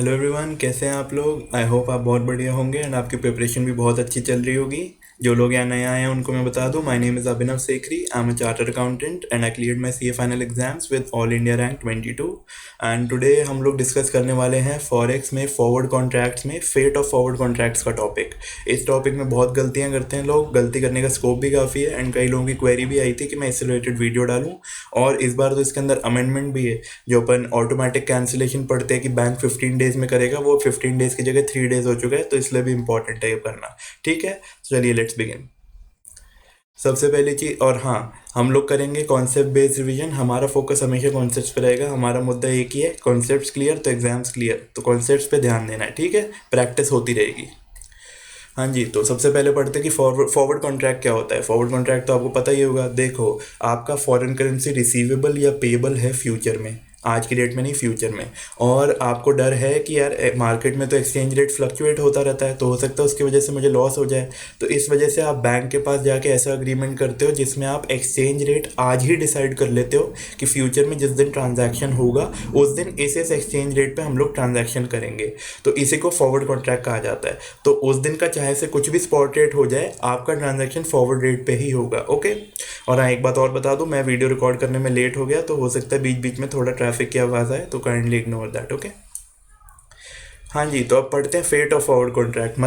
Hello everyone, कैसे हैं आप लोग। आई होप आप बहुत बढ़िया होंगे एंड आपकी प्रिपरेशन भी बहुत अच्छी चल रही होगी। जो लोग यहाँ नए आए हैं उनको मैं बता दूं, my name is Abhinav Sekhri. I am a chartered accountant and I cleared my CA final exams with all India rank 22। And today हम लोग डिस्कस करने वाले हैं फॉरेक्स में फॉरवर्ड कॉन्ट्रैक्ट्स में फेट ऑफ फॉरवर्ड कॉन्ट्रैक्ट्स का टॉपिक। इस topic में बहुत गलतियाँ करते हैं लोग, गलती करने का स्कोप भी काफ़ी है एंड कई लोगों की क्वेरी भी आई थी कि मैं इससे रिलेटेड वीडियो डालूँ। और इस बार तो इसके अंदर अमेंडमेंट भी है। जो अपन ऑटोमेटिक कैंसिलेशन पढ़ते हैं कि बैंक 15 डेज में करेगा, वो 15 डेज की जगह 3 डेज हो चुका है, तो इसलिए भी इंपॉर्टेंट है ये करना। ठीक है, चलिए लेट्स बिगिन। सबसे पहली चीज़, और हाँ, हम लोग करेंगे कॉन्सेप्ट बेस्ड रिवीजन। हमारा फोकस हमेशा कॉन्सेप्ट्स पे रहेगा। हमारा मुद्दा एक ही है, कॉन्सेप्ट्स क्लियर तो एग्जाम्स क्लियर। तो कॉन्सेप्ट्स पे ध्यान देना है, ठीक है, प्रैक्टिस होती रहेगी। हाँ जी, तो सबसे पहले पढ़ते हैं कि फॉरवर्ड कॉन्ट्रैक्ट क्या होता है। फॉरवर्ड कॉन्ट्रैक्ट तो आपको पता ही होगा। देखो, आपका फॉरेन करेंसी रिसीवेबल या पेबल है फ्यूचर में, आज की डेट में नहीं, फ्यूचर में। और आपको डर है कि यार मार्केट में तो एक्सचेंज रेट फ्लक्चुएट होता रहता है, तो हो सकता है उसकी वजह से मुझे लॉस हो जाए। तो इस वजह से आप बैंक के पास जाके ऐसा अग्रीमेंट करते हो जिसमें आप एक्सचेंज रेट आज ही डिसाइड कर लेते हो कि फ्यूचर में जिस दिन ट्रांजैक्शन होगा उस दिन इस एक्सचेंज रेट पे हम लोग ट्रांजैक्शन करेंगे। तो इसी को फॉरवर्ड कॉन्ट्रैक्ट कहा जाता है। तो उस दिन का चाहे से कुछ भी स्पॉट रेट हो जाए, आपका ट्रांजैक्शन फॉरवर्ड रेट पे ही होगा। ओके। और हाँ, एक बात और बता दूं, मैं वीडियो रिकॉर्ड करने में लेट हो गया, तो हो सकता है बीच बीच में थोड़ा ट्रैफिक की आवाज़ आए, तो काइंडली इग्नोर दैट। ओके। हाँ जी, तो अब पढ़ते हैं फेट ऑफ फॉरवर्ड कॉन्ट्रैक्ट।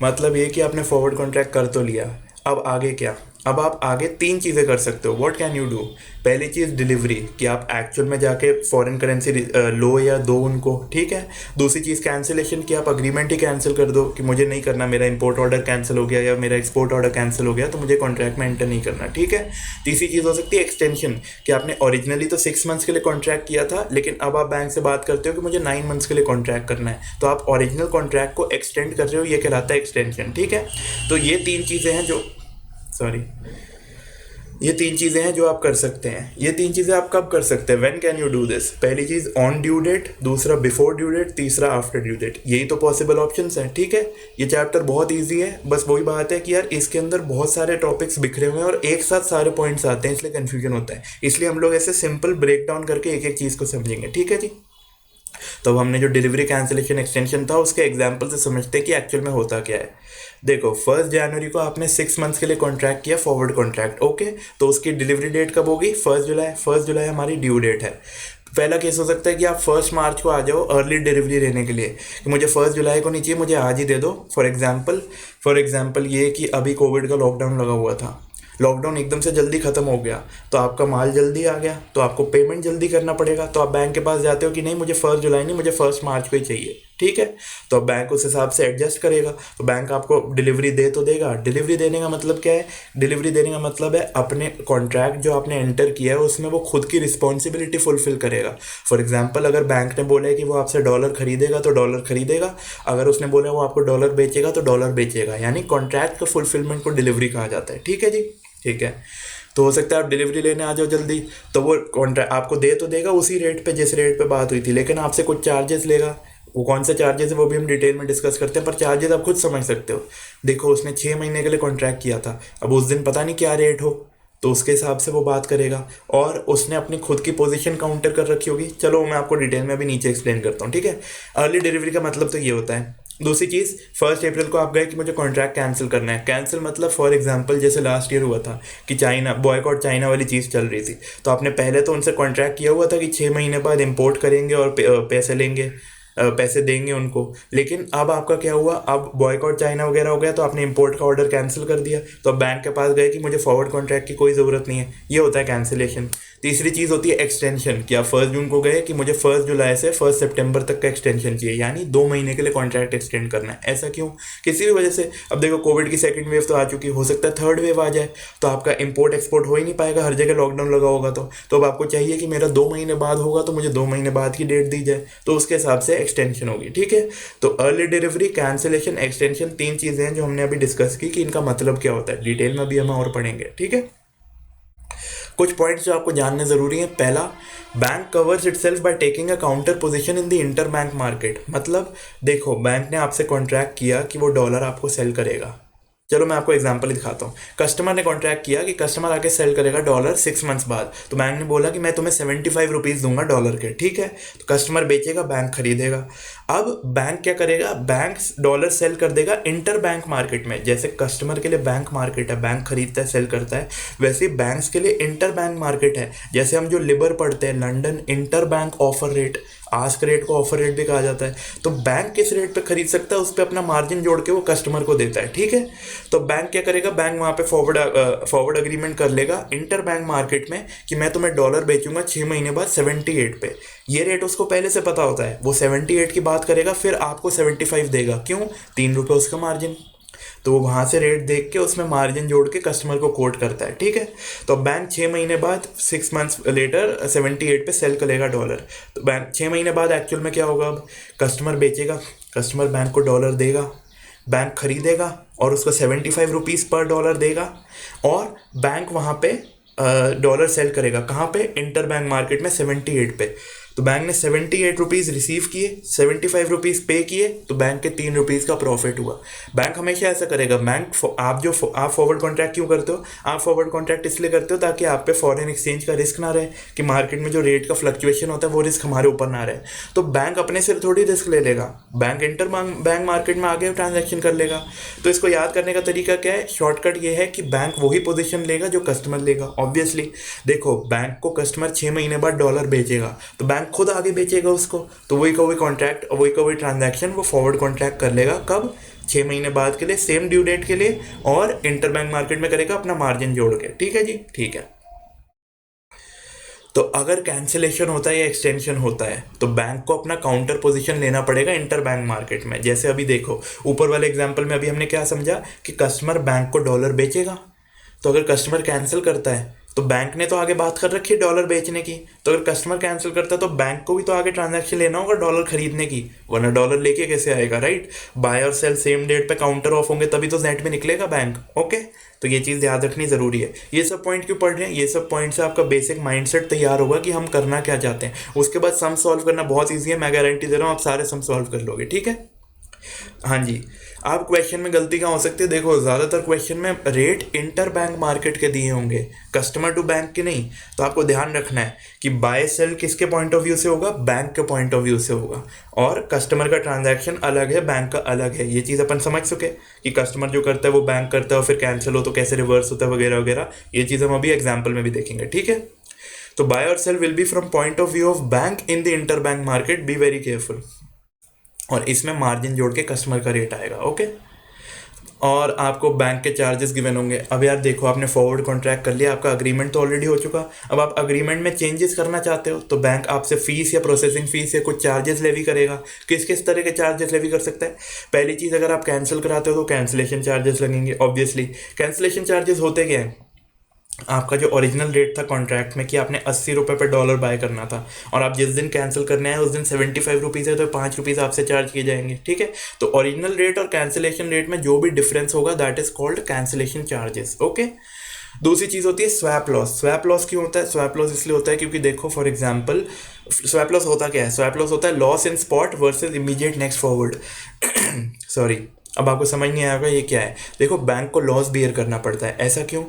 मतलब ये कि आपने फॉरवर्ड कॉन्ट्रैक्ट कर तो लिया, अब आगे क्या। अब आप आगे तीन चीज़ें कर सकते हो। What can you do. पहली चीज़ डिलीवरी, कि आप एक्चुअल में जाके फॉरेन करेंसी लो या दो उनको, ठीक है। दूसरी चीज़ कैंसिलेशन, कि आप अग्रीमेंट ही कैंसिल कर दो कि मुझे नहीं करना, मेरा इंपोर्ट ऑर्डर कैंसिल हो गया या मेरा एक्सपोर्ट ऑर्डर कैंसिल हो गया, तो मुझे कॉन्ट्रैक्ट में एंटर नहीं करना, ठीक है। तीसरी चीज़ हो सकती है एक्सटेंशन, कि आपने ओरिजिनली तो 6 मंथ्स के लिए कॉन्ट्रैक्ट किया था, लेकिन अब आप बैंक से बात करते हो कि मुझे 9 मंथ्स के लिए कॉन्ट्रैक्ट करना है, तो आप ओरिजिनल कॉन्ट्रैक्ट को एक्सटेंड कर रहे हो, ये कहलाता है एक्सटेंशन, ठीक है। तो ये तीन चीज़ें हैं जो, सॉरी, ये तीन चीज़ें हैं जो आप कर सकते हैं। ये तीन चीज़ें आप कब कर सकते हैं, when can you do this. पहली चीज़ ऑन ड्यू डेट, दूसरा बिफोर ड्यू डेट, तीसरा आफ्टर ड्यू डेट। यही तो पॉसिबल ऑप्शंस हैं, ठीक है। ये चैप्टर बहुत इजी है, बस वही बात है कि यार इसके अंदर बहुत सारे टॉपिक्स बिखरे हुए हैं और एक साथ सारे पॉइंट्स आते हैं, इसलिए कन्फ्यूजन होता है। इसलिए हम लोग ऐसे सिंपल ब्रेक डाउन करके एक एक चीज़ को समझेंगे, ठीक है जी। तो अब हमने जो डिलीवरी कैंसिलेशन एक्सटेंशन था उसके एग्जाम्पल से समझते हैं कि एक्चुअल में होता क्या है। देखो, 1 जनवरी को आपने 6 मंथ्स के लिए कॉन्ट्रैक्ट किया फॉरवर्ड कॉन्ट्रैक्ट, ओके। तो उसकी डिलीवरी डेट कब होगी, 1 जुलाई। 1 जुलाई हमारी ड्यू डेट है। पहला केस हो सकता है कि आप 1 मार्च को आ जाओ अर्ली डिलीवरी लेने के लिए, कि मुझे 1 जुलाई को नहीं चाहिए, मुझे आज ही दे दो। फॉर एग्जाम्पल ये कि अभी कोविड का लॉकडाउन लगा हुआ था, लॉकडाउन एकदम से जल्दी ख़त्म हो गया, तो आपका माल जल्दी आ गया, तो आपको पेमेंट जल्दी करना पड़ेगा। तो आप बैंक के पास जाते हो कि नहीं, मुझे 1 जुलाई नहीं, मुझे 1 मार्च को ही चाहिए, ठीक है। तो अब बैंक उस हिसाब से एडजस्ट करेगा। तो बैंक आपको डिलीवरी दे तो देगा। डिलीवरी देने का मतलब क्या है, डिलीवरी देने का मतलब है अपने कॉन्ट्रैक्ट जो आपने एंटर किया है उसमें वो खुद की रिस्पॉन्सिबिलिटी फुलफिल करेगा। फॉर एग्जाम्पल, अगर बैंक ने बोला है कि वो आपसे डॉलर खरीदेगा तो डॉलर खरीदेगा, अगर उसने बोला वो आपको डॉलर बेचेगा तो डॉलर बेचेगा, यानी कॉन्ट्रैक्ट का फुलफिलमेंट को डिलीवरी कहा जाता है, ठीक है जी। ठीक है। तो हो सकता है आप डिलीवरी लेने आ जाओ जल्दी, तो वो कॉन्ट्रैक्ट आपको दे तो देगा उसी रेट पे जिस रेट पे बात हुई थी, लेकिन आपसे कुछ चार्जेस लेगा। वो कौन से चार्जेस है वो भी हम डिटेल में डिस्कस करते हैं, पर चार्जेस आप खुद समझ सकते हो। देखो, उसने 6 महीने के लिए कॉन्ट्रैक्ट किया था, अब उस दिन पता नहीं क्या रेट हो, तो उसके हिसाब से वो बात करेगा। और उसने अपनी खुद की पोजीशन काउंटर कर रखी होगी। चलो मैं आपको डिटेल में भी नीचे एक्सप्लेन करता हूँ, ठीक है। अर्ली डिलीवरी का मतलब तो ये होता है। दूसरी चीज़, 1 अप्रैल को आप गए कि मुझे कॉन्ट्रैक्ट कैंसिल करना है। कैंसिल मतलब फॉर एग्जांपल जैसे लास्ट ईयर हुआ था कि चाइना बॉयकॉट चाइना वाली चीज़ चल रही थी, तो आपने पहले तो उनसे कॉन्ट्रैक्ट किया हुआ था कि 6 महीने बाद इंपोर्ट करेंगे और पैसे लेंगे, पैसे देंगे उनको। लेकिन अब आपका क्या हुआ, अब बॉयकॉट चाइना वगैरह हो गया, तो आपने इंपोर्ट का ऑर्डर कैंसिल कर दिया, तो अब बैंक के पास गए कि मुझे फॉरवर्ड कॉन्ट्रैक्ट की कोई ज़रूरत नहीं है। ये होता है कैंसिलेशन। तीसरी चीज़ होती है एक्सटेंशन, कि आप 1 जून को गए कि मुझे 1 जुलाई से 1 सितंबर तक का एक्सटेंशन चाहिए, यानी 2 महीने के लिए कॉन्ट्रैक्ट एक्सटेंड करना है। ऐसा क्यों, किसी भी वजह से। अब देखो, कोविड की सेकंड वेव तो आ चुकी, हो सकता है थर्ड वेव आ जाए, तो आपका इंपोर्ट एक्सपोर्ट हो ही नहीं पाएगा, हर जगह लॉकडाउन लगा होगा। तो अब आपको चाहिए कि मेरा 2 महीने बाद होगा, तो मुझे 2 महीने बाद की डेट दी जाए, तो उसके हिसाब से एक्सटेंशन होगी, ठीक है। तो अर्ली डिलीवरी, कैंसिलेशन, एक्सटेंशन, तीन चीज़ें हैं जो हमने अभी डिस्कस की कि इनका मतलब क्या होता है। डिटेल में भी हम और पढ़ेंगे, ठीक है। कुछ पॉइंट्स जो आपको जानने ज़रूरी हैं। पहला, bank covers itself by taking a counter position in the inter bank market. मतलब देखो, बैंक ने आपसे कॉन्ट्रैक्ट किया कि वो डॉलर आपको सेल करेगा, चलो मैं आपको एग्जांपल दिखाता हूँ। कस्टमर ने कॉन्ट्रैक्ट किया कि कस्टमर आके सेल करेगा डॉलर 6 मंथ्स बाद, तो बैंक ने बोला कि मैं तुम्हें 75 रुपीज़ दूंगा डॉलर के, ठीक है। तो कस्टमर बेचेगा, बैंक खरीदेगा। अब बैंक क्या करेगा, बैंक डॉलर सेल कर देगा इंटर बैंक मार्केट में। जैसे कस्टमर के लिए बैंक मार्केट है, बैंक खरीदता है सेल करता है, वैसे ही बैंक्स के लिए इंटर बैंक मार्केट है। जैसे हम जो लिबर पढ़ते हैं, London inter bank offer rate, ask rate को ऑफर रेट भी कहा जाता है। तो बैंक किस रेट पे खरीद सकता है, उस पर अपना मार्जिन जोड़ के वो कस्टमर को देता है, ठीक है। तो बैंक क्या करेगा, बैंक वहाँ पे फॉरवर्ड अग्रीमेंट कर लेगा इंटर बैंक मार्केट में कि मैं तुम्हें डॉलर बेचूंगा 6 महीने बाद 78 पे। ये रेट उसको पहले से पता होता है, वो 78 की बात करेगा, फिर आपको 75 देगा। क्यों? 3 रुपये उसका मार्जिन। तो वो वहाँ से रेट देख के उसमें मार्जिन जोड़ के कस्टमर को कोट करता है, ठीक है। तो बैंक 6 महीने बाद 6 मंथ्स लेटर 78 पे सेल करेगा डॉलर। तो बैंक 6 महीने बाद एक्चुअल में क्या होगा, अब कस्टमर बेचेगा, कस्टमर बैंक को डॉलर देगा, बैंक खरीदेगा और उसको 75 रुपीज़ पर डॉलर देगा, और बैंक वहाँ पे डॉलर सेल करेगा। कहाँ पे? इंटर बैंक मार्केट में 78 पे। तो बैंक ने 78 रुपीज़ रिसीव किए, 75 रुपीज़ पे किए, तो बैंक के 3 रुपीज़ का प्रॉफिट हुआ। बैंक हमेशा ऐसा करेगा। आप फॉरवर्ड कॉन्ट्रैक्ट क्यों करते हो? आप फॉरवर्ड कॉन्ट्रैक्ट इसलिए करते हो ताकि आप पे फॉरेन एक्सचेंज का रिस्क ना रहे, कि मार्केट में जो रेट का फ्लक्चुएशन होता है वो रिस्क हमारे ऊपर ना रहे। तो बैंक अपने सिर थोड़ी रिस्क ले लेगा, बैंक इंटर बैंक मार्केट में आगे ट्रांजेक्शन कर लेगा। तो इसको याद करने का तरीका क्या है? शॉर्टकट ये है कि बैंक वही पोजीशन लेगा जो कस्टमर लेगा। ऑब्वियसली देखो, बैंक को कस्टमर 6 महीने बाद डॉलर बेचेगा, तो बैंक खुद आगे बेचेगा उसको। तो वही का वही कॉन्ट्रैक्ट, वही का वही ट्रांजैक्शन वो फॉरवर्ड कॉन्ट्रैक्ट कर लेगा। कब? 6 महीने बाद के लिए, सेम ड्यू डेट के लिए, और इंटर बैंक मार्केट में करेगा अपना मार्जिन जोड़ के। ठीक है जी, ठीक है। तो अगर कैंसिलेशन होता है या एक्सटेंशन होता है तो बैंक को अपना काउंटर पोजीशन लेना पड़ेगा इंटर बैंक मार्केट में। जैसे अभी देखो, ऊपर वाले एग्जांपल में अभी हमने क्या समझा कि कस्टमर बैंक को डॉलर बेचेगा। तो अगर कस्टमर कैंसिल करता है तो बैंक ने तो आगे बात कर रखी है डॉलर बेचने की, तो अगर कस्टमर कैंसिल करता है तो बैंक को भी तो आगे ट्रांजैक्शन लेना होगा डॉलर खरीदने की, वरना डॉलर लेके कैसे आएगा, राइट। बाय और सेल सेम डेट पे काउंटर ऑफ होंगे तभी तो नेट में निकलेगा बैंक। ओके, तो ये चीज़ याद रखनी ज़रूरी है। ये सब पॉइंट क्यों पढ़ रहे हैं? ये सब पॉइंट से आपका बेसिक माइंडसेट तैयार होगा कि हम करना क्या चाहते हैं। उसके बाद सम सॉल्व करना बहुत ईजी है, मैं गारंटी दे रहा हूँ आप सारे सम सॉल्व कर लोगे। ठीक है, हाँ जी। आप क्वेश्चन में गलती कहाँ हो सकती है? देखो, ज़्यादातर क्वेश्चन में रेट इंटर बैंक मार्केट के दिए होंगे, कस्टमर टू बैंक के नहीं। तो आपको ध्यान रखना है कि बाय सेल किसके पॉइंट ऑफ व्यू से होगा? बैंक के पॉइंट ऑफ व्यू से होगा, और कस्टमर का ट्रांजैक्शन अलग है, बैंक का अलग है। ये चीज़ अपन समझ सके कि कस्टमर जो करता है वो बैंक करता है और फिर कैंसिल हो तो कैसे रिवर्स होता है वगैरह वगैरह। ये चीज़ हम अभी एग्जाम्पल में भी देखेंगे। ठीक है, तो बाय और sell will be from point of view of bank in the inter bank market, be very careful. और इसमें मार्जिन जोड़ के कस्टमर का रेट आएगा। ओके, और आपको बैंक के चार्जेस गिवन होंगे। अब यार देखो, आपने फॉरवर्ड कॉन्ट्रैक्ट कर लिया, आपका अग्रीमेंट तो ऑलरेडी हो चुका। अब आप अग्रीमेंट में चेंजेस करना चाहते हो तो बैंक आपसे फीस या प्रोसेसिंग फीस या कुछ चार्जेस लेवी करेगा। किस किस तरह के चार्जेस लेवी कर सकता है? पहली चीज़, अगर आप कैंसिल कराते हो तो कैंसिलेशन चार्जेस लगेंगे। ऑब्वियसली कैंसिलेशन चार्जेस होते क्या है? आपका जो ओरिजिनल रेट था कॉन्ट्रैक्ट में कि आपने 80 रुपये पर डॉलर बाय करना था, और आप जिस दिन कैंसिल करने आए उस दिन 75 रुपीज़ है, तो 5 रुपीज़ आपसे चार्ज किए जाएंगे। ठीक है, तो ओरिजिनल रेट और कैंसिलेशन रेट में जो भी डिफरेंस होगा that is called cancellation charges. Okay, दूसरी चीज़ होती है स्वैप लॉस। स्वैप लॉस क्यों होता है? स्वैप लॉस इसलिए होता है क्योंकि देखो, फॉर एग्जांपल, स्वैप लॉस होता क्या है? स्वैप लॉस होता है loss in spot versus immediate next forward. Sorry, अब आपको समझ नहीं आएगा ये क्या है। देखो, बैंक को लॉस बियर करना पड़ता है। ऐसा क्यों?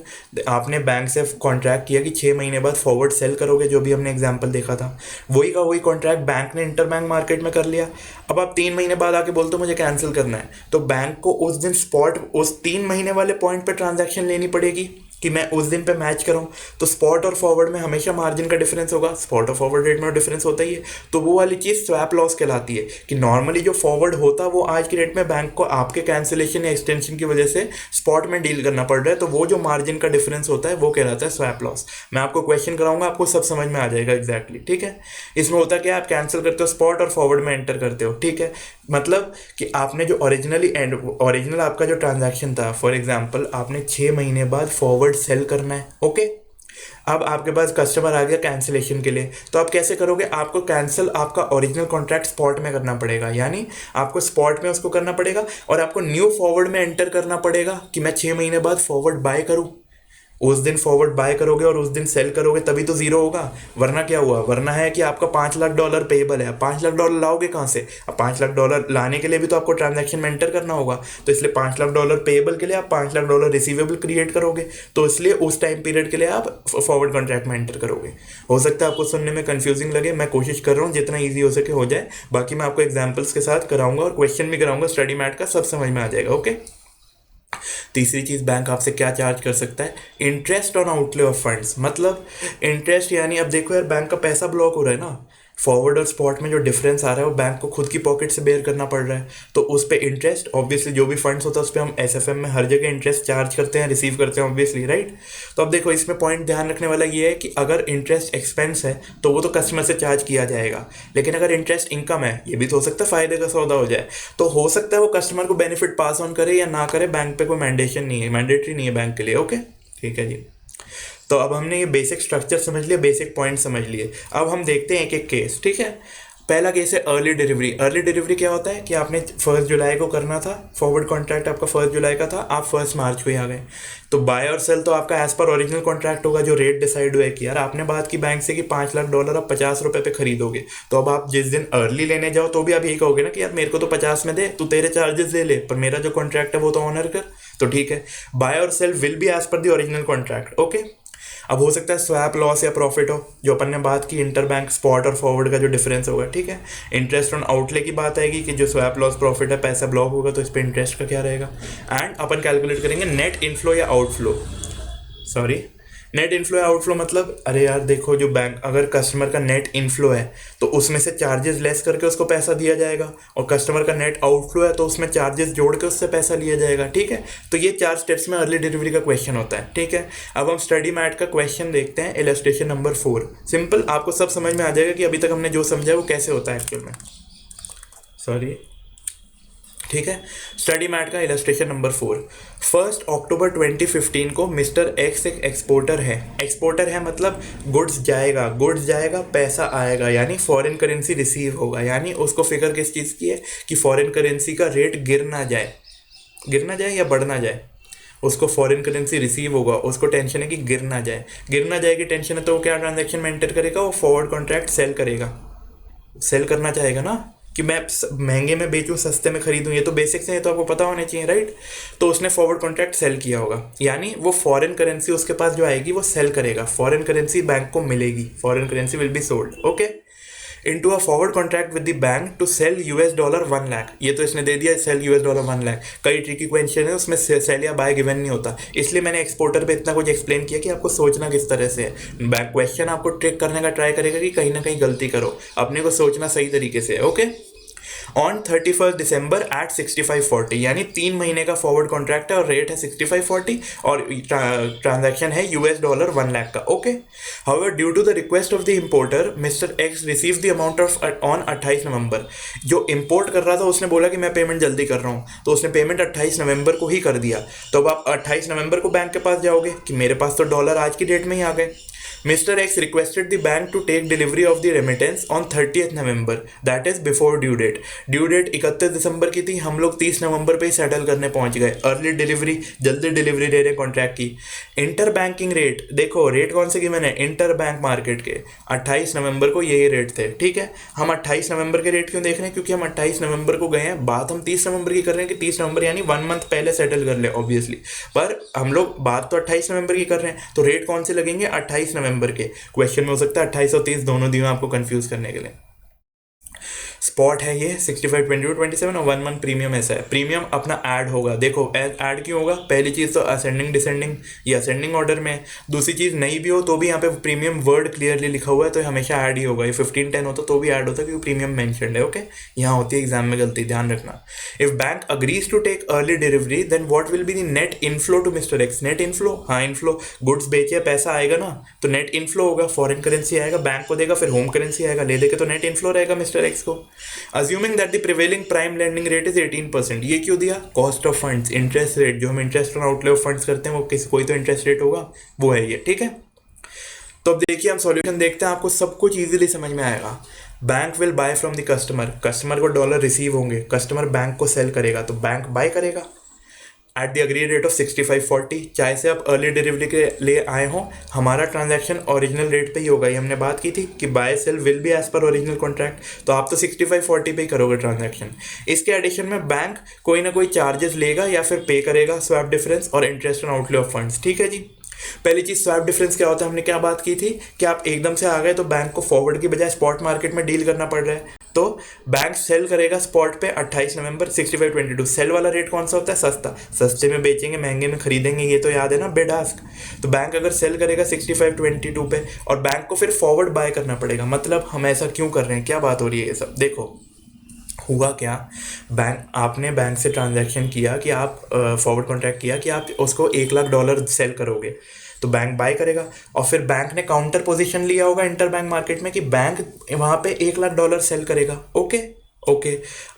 आपने बैंक से कॉन्ट्रैक्ट किया कि 6 महीने बाद फॉरवर्ड सेल करोगे, जो भी हमने एग्जांपल देखा था, वही का वही कॉन्ट्रैक्ट बैंक ने इंटर बैंक मार्केट में कर लिया। अब आप 3 महीने बाद आके बोलते हो मुझे कैंसिल करना है, तो बैंक को उस दिन स्पॉट, उस 3 महीने वाले पॉइंट पर ट्रांजैक्शन लेनी पड़ेगी कि मैं उस दिन पे मैच करूं। तो स्पॉट और फॉरवर्ड में हमेशा मार्जिन का डिफरेंस होगा, स्पॉट और फॉरवर्ड रेट में डिफरेंस होता ही है। तो वो वाली चीज़ स्वैप लॉस कहलाती है कि नॉर्मली जो फॉरवर्ड होता है वो आज की रेट में बैंक को आपके कैंसिलेशन या एक्सटेंशन की वजह से स्पॉट में डील करना पड़ रहा है, तो वो जो मार्जिन का डिफरेंस होता है वो कहलाता है स्वैप लॉस। मैं आपको क्वेश्चन कराऊंगा, आपको सब समझ में आ जाएगा एग्जैक्टली। ठीक है, इसमें होता क्या है, आप कैंसिल करते हो स्पॉट और फॉरवर्ड में एंटर करते हो। ठीक है, मतलब कि आपने जो ओरिजिनल आपका जो ट्रांजैक्शन था, फॉर एग्जांपल आपने 6 महीने बाद फॉरवर्ड सेल करना है। ओके, अब आपके पास कस्टमर आ गया कैंसिलेशन के लिए, तो आप कैसे करोगे? आपको कैंसिल आपका ओरिजिनल कॉन्ट्रैक्ट स्पॉट में करना पड़ेगा, यानी आपको स्पॉट में उसको करना पड़ेगा, और आपको न्यू फॉरवर्ड में एंटर करना पड़ेगा कि मैं 6 महीने बाद फॉरवर्ड बाय करूं। उस दिन फॉरवर्ड बाय करोगे और उस दिन सेल करोगे तभी तो जीरो होगा, वरना क्या हुआ, वरना है कि आपका $5 लाख पेएबल है। $5 लाख लाओगे कहाँ से? अब $5 लाख लाने के लिए भी तो आपको ट्रांजैक्शन में एंटर करना होगा, तो इसलिए $5 लाख पेएबल के लिए आप $5 लाख रिसीवेबल क्रिएट करोगे, तो इसलिए उस टाइम पीरियड के लिए आप फॉरवर्ड कॉन्ट्रैक्ट में एंटर करोगे। हो सकता है आपको सुनने में कंफ्यूजिंग लगे, मैं कोशिश कर रहा हूँ जितना ईजी हो सके हो जाए, बाकी मैं आपको एग्जाम्पल्स के साथ कराऊंगा और क्वेश्चन भी कराऊंगा स्टडी मैट का, सब समझ में आ जाएगा। ओके। तीसरी चीज, बैंक आपसे क्या चार्ज कर सकता है? Interest on outlay of funds. मतलब इंटरेस्ट यानी, अब देखो यार, बैंक का पैसा ब्लॉक हो रहा है ना, फॉरवर्ड और स्पॉट में जो डिफरेंस आ रहा है वो बैंक को खुद की पॉकेट से बेयर करना पड़ रहा है, तो उस पर इंटरेस्ट, ऑब्वियसली जो भी फंड्स होता है उस पर हम एसएफएम में हर जगह इंटरेस्ट चार्ज करते हैं, रिसीव करते हैं ऑब्वियसली, राइट। तो अब देखो इसमें पॉइंट ध्यान रखने वाला ये है कि अगर इंटरेस्ट एक्सपेंस है तो वो तो कस्टमर से चार्ज किया जाएगा, लेकिन अगर इंटरेस्ट इनकम है, ये भी तो हो सकता है फायदे का सौदा हो जाए, तो हो सकता है वो कस्टमर को बेनिफिट पास ऑन करे या ना करे, बैंक पे कोई मैंडेशन नहीं है, मैंडेटरी नहीं है बैंक के लिए। ओके, ठीक है जी। तो अब हमने ये बेसिक स्ट्रक्चर समझ लिया, बेसिक पॉइंट समझ लिए। अब हम देखते हैं एक एक केस, ठीक है। पहला केस है अर्ली डिलीवरी। अर्ली डिलीवरी क्या होता है कि आपने 1 जुलाई को करना था, फॉरवर्ड कॉन्ट्रैक्ट आपका 1 जुलाई का था, आप 1 मार्च को ही आ गए, तो बाय और सेल तो आपका एज पर ओरिजिनल कॉन्ट्रैक्ट होगा, जो रेट डिसाइड हुआ है कि यार आपने बात की बैंक से कि $5 लाख आप $50 पे खरीदोगे, तो अब आप जिस दिन अर्ली लेने जाओ तो भी आप यही कहोगे ना कि यार मेरे को तो 50 में दे, तू तेरे चार्जेस ले ले, पर मेरा जो कॉन्ट्रैक्ट है वो तो ऑनर कर, तो ठीक है। बाय और sell will be as per the original contract. Okay. अब हो सकता है स्वैप लॉस या प्रॉफिट हो, जो अपन ने बात की इंटर बैंक स्पॉट और फॉरवर्ड का जो डिफरेंस होगा, ठीक है। इंटरेस्ट ऑन आउटले की बात आएगी कि जो स्वैप लॉस प्रॉफिट है, पैसा ब्लॉक होगा तो इस पर इंटरेस्ट का क्या रहेगा, एंड अपन कैलकुलेट करेंगे नेट इनफ्लो या आउटफ्लो, सॉरी नेट इनफ्लो या आउटफ्लो। मतलब अरे यार देखो, जो बैंक, अगर कस्टमर का नेट इनफ्लो है तो उसमें से चार्जेस लेस करके उसको पैसा दिया जाएगा, और कस्टमर का नेट आउटफ्लो है तो उसमें चार्जेस जोड़ के उससे पैसा लिया जाएगा, ठीक है। तो ये 4 स्टेप्स में अर्ली डिलीवरी का क्वेश्चन होता है, ठीक है। अब हम स्टडी मैट का क्वेश्चन देखते हैं, इलस्ट्रेशन नंबर 4। सिंपल, आपको सब समझ में आ जाएगा कि अभी तक हमने जो समझा है वो कैसे होता है एक्चुअल में, सॉरी, ठीक है। स्टडी मैट का इलस्ट्रेशन नंबर 4। 1 अक्टूबर 2015 को मिस्टर एक्स एक एक्सपोर्टर है। एक्सपोर्टर है मतलब गुड्स जाएगा पैसा आएगा, यानी फॉरेन करेंसी रिसीव होगा, यानी उसको फिक्र किस चीज़ की है कि फॉरेन करेंसी का रेट गिर ना जाए या बढ़ ना जाए, उसको फॉरेन करेंसी रिसीव होगा, उसको टेंशन है कि गिर ना जाए की टेंशन है, तो वो क्या ट्रांजैक्शन में एंटर करेगा, वो फॉरवर्ड कॉन्ट्रैक्ट सेल करना चाहेगा ना, कि मैं महंगे में बेचूं सस्ते में खरीदूं, ये तो बेसिक्स हैं, ये तो आपको पता होने चाहिए, राइट। तो उसने फॉरवर्ड कॉन्ट्रैक्ट सेल किया होगा, यानी वो फॉरेन करेंसी उसके पास जो आएगी वो सेल करेगा, फॉरेन करेंसी बैंक को मिलेगी, foreign currency will be sold, okay, into a forward contract with the bank to sell $1 lakh. ये तो इसने दे दिया, सेल $1 लाख। कई ट्रिकी क्वेश्चन है उसमें सेल या बाय गिवन नहीं होता, इसलिए मैंने एक्सपोर्टर पे इतना कुछ एक्सप्लेन किया कि आपको सोचना किस तरह से है। बैंक क्वेश्चन आपको ट्रिक करने का ट्राई करेगा कि कहीं ना कहीं गलती करो, अपने को सोचना सही तरीके से, ओके। ऑन 31 दिसंबर एट 6540, यानी 3 महीने का फॉरवर्ड कॉन्ट्रैक्ट है और रेट है 6540 और ट्रांजैक्शन है $1 लाख का, okay. However due to the request of the importer mister X receive the amount of on 28 November. जो इंपोर्ट कर रहा था उसने बोला कि मैं पेमेंट जल्दी कर रहा हूँ, तो उसने पेमेंट 28 नवंबर को ही कर दिया। तो अब आप 28 नवंबर को बैंक के पास जाओगे कि मेरे पास तो डॉलर आज की डेट में ही आ गए। Mr. X requested the bank to take delivery of the remittance on 30th November, that is before due date. Due date 31 दिसंबर की थी, हम लोग 30 नवंबर पे ही सेटल करने पहुंच गए। अर्ली डिलीवरी, जल्दी डिलीवरी दे रहे कॉन्ट्रैक्ट की। इंटर बैंकिंग रेट, देखो रेट कौन से गिवन है, इंटर बैंक मार्केट के 28 नवंबर को यही रेट थे, ठीक है। हम 28 नवंबर के रेट क्यों देख रहे हैं, क्योंकि हम 28 नवंबर को गए हैं, बात हम 30 नवंबर की कर रहे हैं कि 30 नवंबर यानी 1 मंथ पहले सेटल कर ले ऑब्वियसली, पर हम लोग बात तो 28 नवंबर की कर रहे हैं, तो रेट कौन से लगेंगे, 28 नवंबर के। क्वेश्चन में हो सकता है 28 और 30 दोनों दिए आपको कंफ्यूज करने के लिए। स्पॉट है ये 65 22 27 और 1 मंथ प्रीमियम ऐसा है। प्रीमियम अपना ऐड होगा, देखो ऐड क्यों होगा, पहली चीज़ तो असेंडिंग डिसेंडिंग या असेंडिंग ऑर्डर में, दूसरी चीज़ नहीं भी हो तो भी यहाँ पे प्रीमियम वर्ड क्लियरली लिखा हुआ है तो हमेशा ऐड ही होगा। ये 15-10 होता तो भी ऐड होता क्योंकि प्रीमियम मेंशन्ड है, ओके। यहाँ होती है एग्जाम में गलती, ध्यान रखना। If bank agrees to take early delivery then what will be the net inflow to mister X. Net inflow, हाँ इनफ्लो, गुड्स बेचे पैसा आएगा ना, तो नेट इनफ्लो होगा, फॉरेन करेंसी आएगा, बैंक को देगा, फिर होम करेंसी आएगा, ले देगा, तो नेट इनफ्लो रहेगा मिस्टर एक्स को। Assuming that the prevailing prime lending rate is 18%, ये क्यों दिया, cost of funds, interest rate, जो हम interest on outlay of funds करते हैं वो कोई तो इंटरेस्ट रेट होगा, वो है ये, ठीक है। तो अब देखिए हम सॉल्यूशन देखते हैं, आपको सब कुछ इजीली समझ में आएगा। Bank will buy from the customer, customer को डॉलर रिसीव होंगे, कस्टमर बैंक को सेल करेगा तो बैंक बाय करेगा, at the agree rate of 6540। चाहे से आप अर्ली डिलीवरी के लिए आए हों, हमारा ट्रांजैक्शन ओरिजिनल रेट पे ही होगा। ये हमने बात की थी कि buy sell will be as per original contract, तो आप तो 6540 पे ही करोगे ट्रांजैक्शन। इसके एडिशन में बैंक कोई ना कोई चार्जेस लेगा या फिर पे करेगा, स्वैप डिफरेंस और interest on outlay of funds. ठीक है जी। पहली चीज स्वैप डिफरेंस क्या होता है, हमने क्या बात की थी कि आप एकदम से आ गए तो बैंक को फॉरवर्ड की बजाय स्पॉट मार्केट में डील करना पड़ रहा है, तो बैंक सेल करेगा स्पॉट पे 28 नवंबर 6522। सेल वाला रेट कौन सा होता है, सस्ता। सस्ते में बेचेंगे, महंगे में खरीदेंगे, ये तो याद है ना, बिड आस्क। तो बैंक अगर सेल करेगा 6522 पे और बैंक को फिर फॉरवर्ड बाय करना पड़ेगा। मतलब हम ऐसा क्यों कर रहे हैं, क्या बात हो रही है ये सब, देखो हुआ क्या। आपने बैंक से ट्रांजैक्शन किया कि आप फॉरवर्ड कॉन्ट्रैक्ट किया कि आप उसको $1,00,000 सेल करोगे, तो बैंक बाय करेगा। और फिर बैंक ने काउंटर पोजीशन लिया होगा इंटर बैंक मार्केट में कि बैंक वहां पे $1,00,000 सेल करेगा। Okay okay.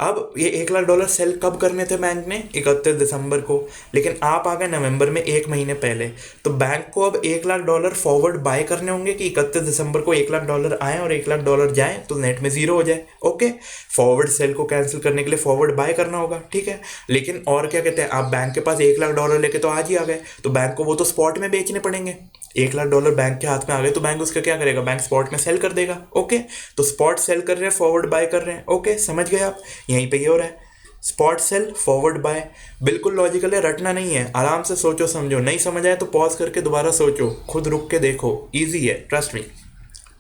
अब ये $1,00,000 सेल कब करने थे बैंक ने, 31 दिसंबर को, लेकिन आप आ गए नवंबर में, एक महीने पहले। तो बैंक को अब $1,00,000 फॉरवर्ड बाय करने होंगे कि 31 दिसंबर को $1,00,000 आए और $1,00,000 जाए तो नेट में जीरो हो जाए। ओके, फॉरवर्ड सेल को कैंसिल करने के लिए फॉरवर्ड बाय करना होगा। ठीक है, लेकिन और क्या कहते हैं, आप बैंक के पास $1,00,000 लेके तो आज ही आ गए, तो बैंक को वो तो स्पॉट में बेचने पड़ेंगे। $1,00,000 बैंक के हाथ में आ गए तो बैंक उसका क्या करेगा, बैंक स्पॉट में सेल कर देगा। ओके, तो स्पॉट सेल कर रहे हैं, फॉरवर्ड बाय कर रहे हैं। ओके, समझ गए आप, यहीं पे ये हो रहा है, स्पॉट सेल फॉरवर्ड बाय। बिल्कुल लॉजिकल है, रटना नहीं है, आराम से सोचो समझो। नहीं समझ आए तो पॉज करके दोबारा सोचो, खुद रुक के देखो, ईजी है, ट्रस्ट मी।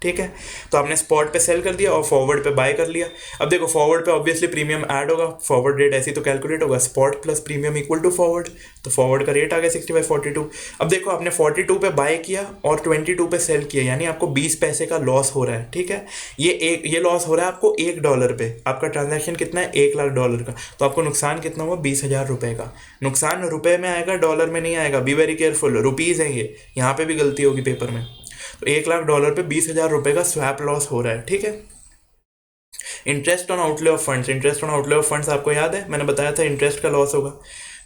ठीक है, तो आपने स्पॉट पे सेल कर दिया और फॉरवर्ड पे बाय कर लिया। अब देखो फॉरवर्ड पे ऑब्वियसली प्रीमियम ऐड होगा, फॉरवर्ड रेट ऐसी तो कैलकुलेट होगा, spot plus premium equal to forward, तो फॉरवर्ड का रेट आ गया 6542। अब देखो आपने 42 पे बाय किया और 22 पे सेल किया, यानी आपको 20 पैसे का लॉस हो रहा है। ठीक है, ये लॉस हो रहा है आपको $1 पे। आपका ट्रांजैक्शन कितना है, $1,00,000 का, तो आपको नुकसान कितना हुआ, 20,000 रुपये का। नुकसान रुपए में आएगा, डॉलर में नहीं आएगा, बी वेरी केयरफुल, रुपीज़ है ये, यहाँ पे भी गलती होगी पेपर में। तो $1,00,000 पे 20,000 रुपये का स्वैप लॉस हो रहा है। ठीक है, interest on outlay of funds, interest on outlay of funds आपको याद है, मैंने बताया था इंटरेस्ट का लॉस होगा।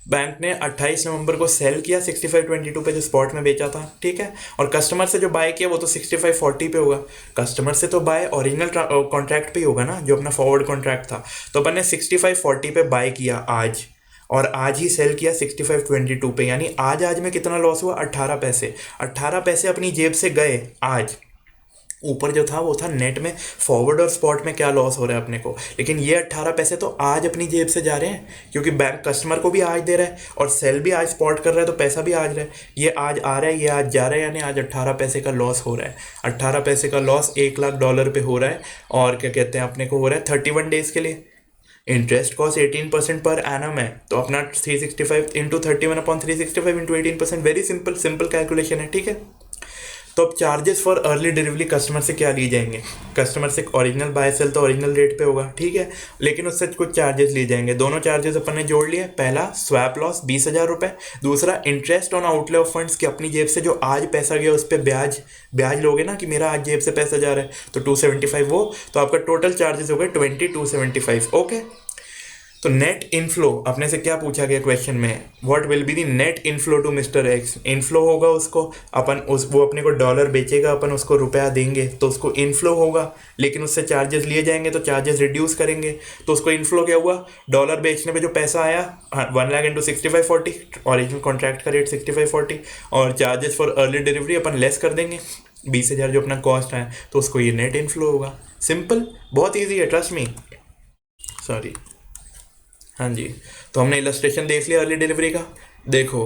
बैंक ने 28 नवंबर को सेल किया 6522 पे, जो स्पॉट में बेचा था। ठीक है, और कस्टमर से जो बाय किया वो तो 6540 पे होगा। कस्टमर से तो बाय ओरिजिनल कॉन्ट्रैक्ट पे ही होगा ना, जो अपना फॉरवर्ड कॉन्ट्रैक्ट था। तो अपन ने 6540 पे बाय किया आज, और आज ही सेल किया 6522 पे, यानी आज में कितना लॉस हुआ, 18 पैसे। 18 पैसे अपनी जेब से गए आज। ऊपर जो था वो था नेट में, फॉरवर्ड और स्पॉट में क्या लॉस हो रहा है अपने को, लेकिन ये 18 पैसे तो आज अपनी जेब से जा रहे हैं, क्योंकि बैंक कस्टमर को भी आज दे रहा है और सेल भी आज स्पॉट कर रहा है, तो पैसा भी आज रहा है। ये आज आ रहा है, ये आज जा रहा है, यानी आज 18 पैसे का लॉस हो रहा है। 18 पैसे का लॉस $1,00,000 पे हो रहा है, और क्या कहते हैं अपने को हो रहा है 31 डेज के लिए। इंटरेस्ट कॉस्ट 18% पर एनम है, तो अपना 365 into 31/365 into 18%, very simple calculation है। ठीक है, तो अब charges for early delivery customer से क्या लिए जाएंगे, कस्टमर से ओरिजिनल बाय सेल तो ओरिजिनल रेट पे होगा। ठीक है, लेकिन उससे कुछ चार्जेस लिए जाएंगे। दोनों चार्जेस अपन ने जोड़ लिए, पहला स्वैप लॉस 20,000 रुपये, दूसरा interest on outlay of funds कि अपनी जेब से जो आज पैसा गया उस पर ब्याज लोगे ना, कि मेरा आज जेब से पैसा जा रहा है, तो 275 वो, तो आपका टोटल चार्जेस हो गए 2275। ओके, तो नेट इनफ्लो अपने से क्या पूछा गया क्वेश्चन में, what will be the net inflow to mister X. Inflow होगा उसको, वो अपने को डॉलर बेचेगा, अपन उसको रुपया देंगे तो उसको इनफ्लो होगा, लेकिन उससे चार्जेस लिए जाएंगे तो चार्जेस रिड्यूस करेंगे। तो उसको इनफ्लो क्या हुआ, डॉलर बेचने पे जो पैसा आया 1 लाख इंटू 6540, ओरिजिनल कॉन्ट्रैक्ट का रेट 6540, और charges for early delivery upon less कर देंगे 20,000 जो अपना कॉस्ट है, तो उसको ये नेट इनफ्लो होगा। सिंपल, बहुत ईजी है, ट्रस्ट मी। सॉरी, हाँ जी, तो हमने इलस्ट्रेशन देख लिया अर्ली डिलीवरी का। देखो,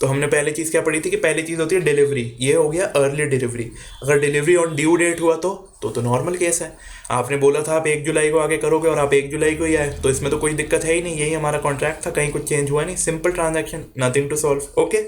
तो हमने पहले चीज़ क्या पढ़ी थी कि पहली चीज़ होती है डिलीवरी, ये हो गया अर्ली डिलीवरी। अगर डिलीवरी ऑन ड्यू डेट हुआ तो नॉर्मल केस है। आपने बोला था आप 1 जुलाई को आगे करोगे और आप 1 जुलाई को ही आए, तो इसमें तो कोई दिक्कत है ही नहीं, यही हमारा कॉन्ट्रैक्ट था, कहीं कुछ चेंज हुआ नहीं, simple transaction, nothing to solve. Okay,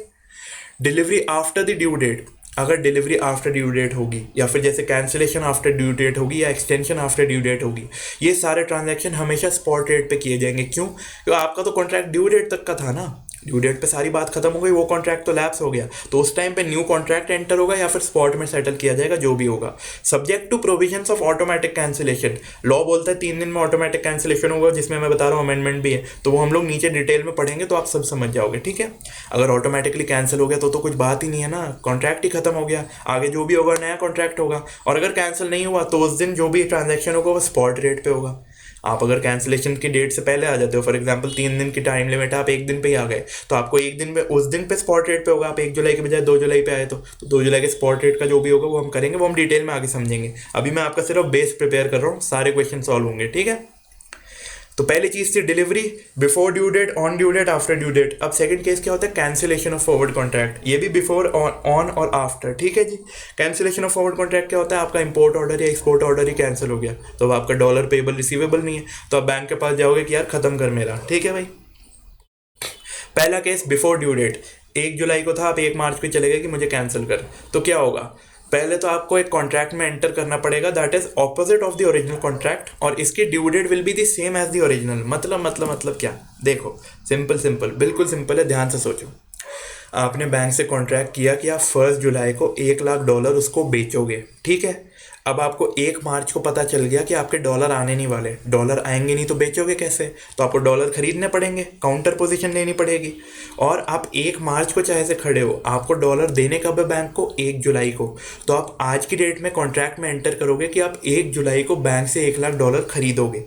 delivery after the due date, अगर डिलीवरी आफ्टर ड्यू डेट होगी, या फिर जैसे कैंसिलेशन आफ्टर ड्यू डेट होगी, या एक्सटेंशन आफ्टर ड्यू डेट होगी, ये सारे ट्रांजैक्शन हमेशा स्पॉट रेट पे किए जाएंगे। क्यों? क्योंकि आपका तो कॉन्ट्रैक्ट ड्यू डेट तक का था ना, ड्यू डेट पे सारी बात खत्म हो गई, वो कॉन्ट्रैक्ट तो लैप्स हो गया, तो उस टाइम पे न्यू कॉन्ट्रैक्ट एंटर होगा या फिर स्पॉट में सेटल किया जाएगा, जो भी होगा, subject to provisions of automatic cancellation. Law बोलता है 3 दिन में ऑटोमेटिक कैंसिलेशन होगा, जिसमें मैं बता रहा हूँ अमेंडमेंट भी है, तो वो हम लोग नीचे डिटेल में पढ़ेंगे तो आप सब समझ जाओगे। ठीक है, अगर ऑटोमेटिकली कैंसिल हो गया तो कुछ बात ही नहीं है ना, कॉन्ट्रैक्ट ही खत्म हो गया, आगे जो भी होगा नया कॉन्ट्रैक्ट होगा। और अगर कैंसिल नहीं हुआ तो उस दिन जो भी ट्रांजैक्शन होगा वो स्पॉट रेट पे होगा। आप अगर कैंसिलेशन की डेट से पहले आ जाते हो, फॉर एग्जांपल 3 दिन की टाइम लिमिट है, आप एक दिन पे ही आ गए, तो आपको एक दिन पे उस दिन पे स्पॉट रेट पे होगा। आप 1 जुलाई के बजाय 2 जुलाई पे आए तो 2 जुलाई के स्पॉट रेट का जो भी होगा वो हम करेंगे, वो हम डिटेल में आगे समझेंगे। अभी मैं आपका सिर्फ बेस प्रिपेयर कर रहा हूँ, सारे क्वेश्चन सॉल्व होंगे, ठीक है। तो पहली चीज थी delivery before due date, on due date, after due date. अब सेकंड केस क्या होता है, कैंसिलेशन ऑफ फॉरवर्ड कॉन्ट्रैक्ट। ये भी बिफोर, ऑन और आफ्टर, ठीक है जी। कैंसिलेशन ऑफ फॉरवर्ड कॉन्ट्रैक्ट क्या होता है, आपका इंपोर्ट ऑर्डर या एक्सपोर्ट ऑर्डर ही कैंसिल हो गया, तो अब आपका डॉलर पेबल रिसीवेबल नहीं है, तो आप बैंक के पास जाओगे कि यार खत्म कर मेरा, ठीक है भाई। पहला केस बिफोर ड्यू डेट, 1 जुलाई को था, आप 1 मार्च पे चले गए कि मुझे कैंसिल कर, तो क्या होगा, पहले तो आपको एक कॉन्ट्रैक्ट में एंटर करना पड़ेगा that is opposite of the original contract, और इसकी due date will be the same as the original. मतलब क्या, देखो सिंपल बिल्कुल सिंपल है, ध्यान से सोचो। आपने बैंक से कॉन्ट्रैक्ट किया कि आप 1 जुलाई को $1,00,000 उसको बेचोगे, ठीक है। अब आपको 1 मार्च को पता चल गया कि आपके डॉलर आने नहीं वाले, डॉलर आएंगे नहीं तो बेचोगे कैसे, तो आपको डॉलर खरीदने पड़ेंगे, काउंटर पोजीशन लेनी पड़ेगी। और आप 1 मार्च को चाहे से खड़े हो, आपको डॉलर देने कब है बैंक को, 1 जुलाई को, तो आप आज की डेट में कॉन्ट्रैक्ट में एंटर करोगे कि आप 1 जुलाई को बैंक से $1,00,000 खरीदोगे,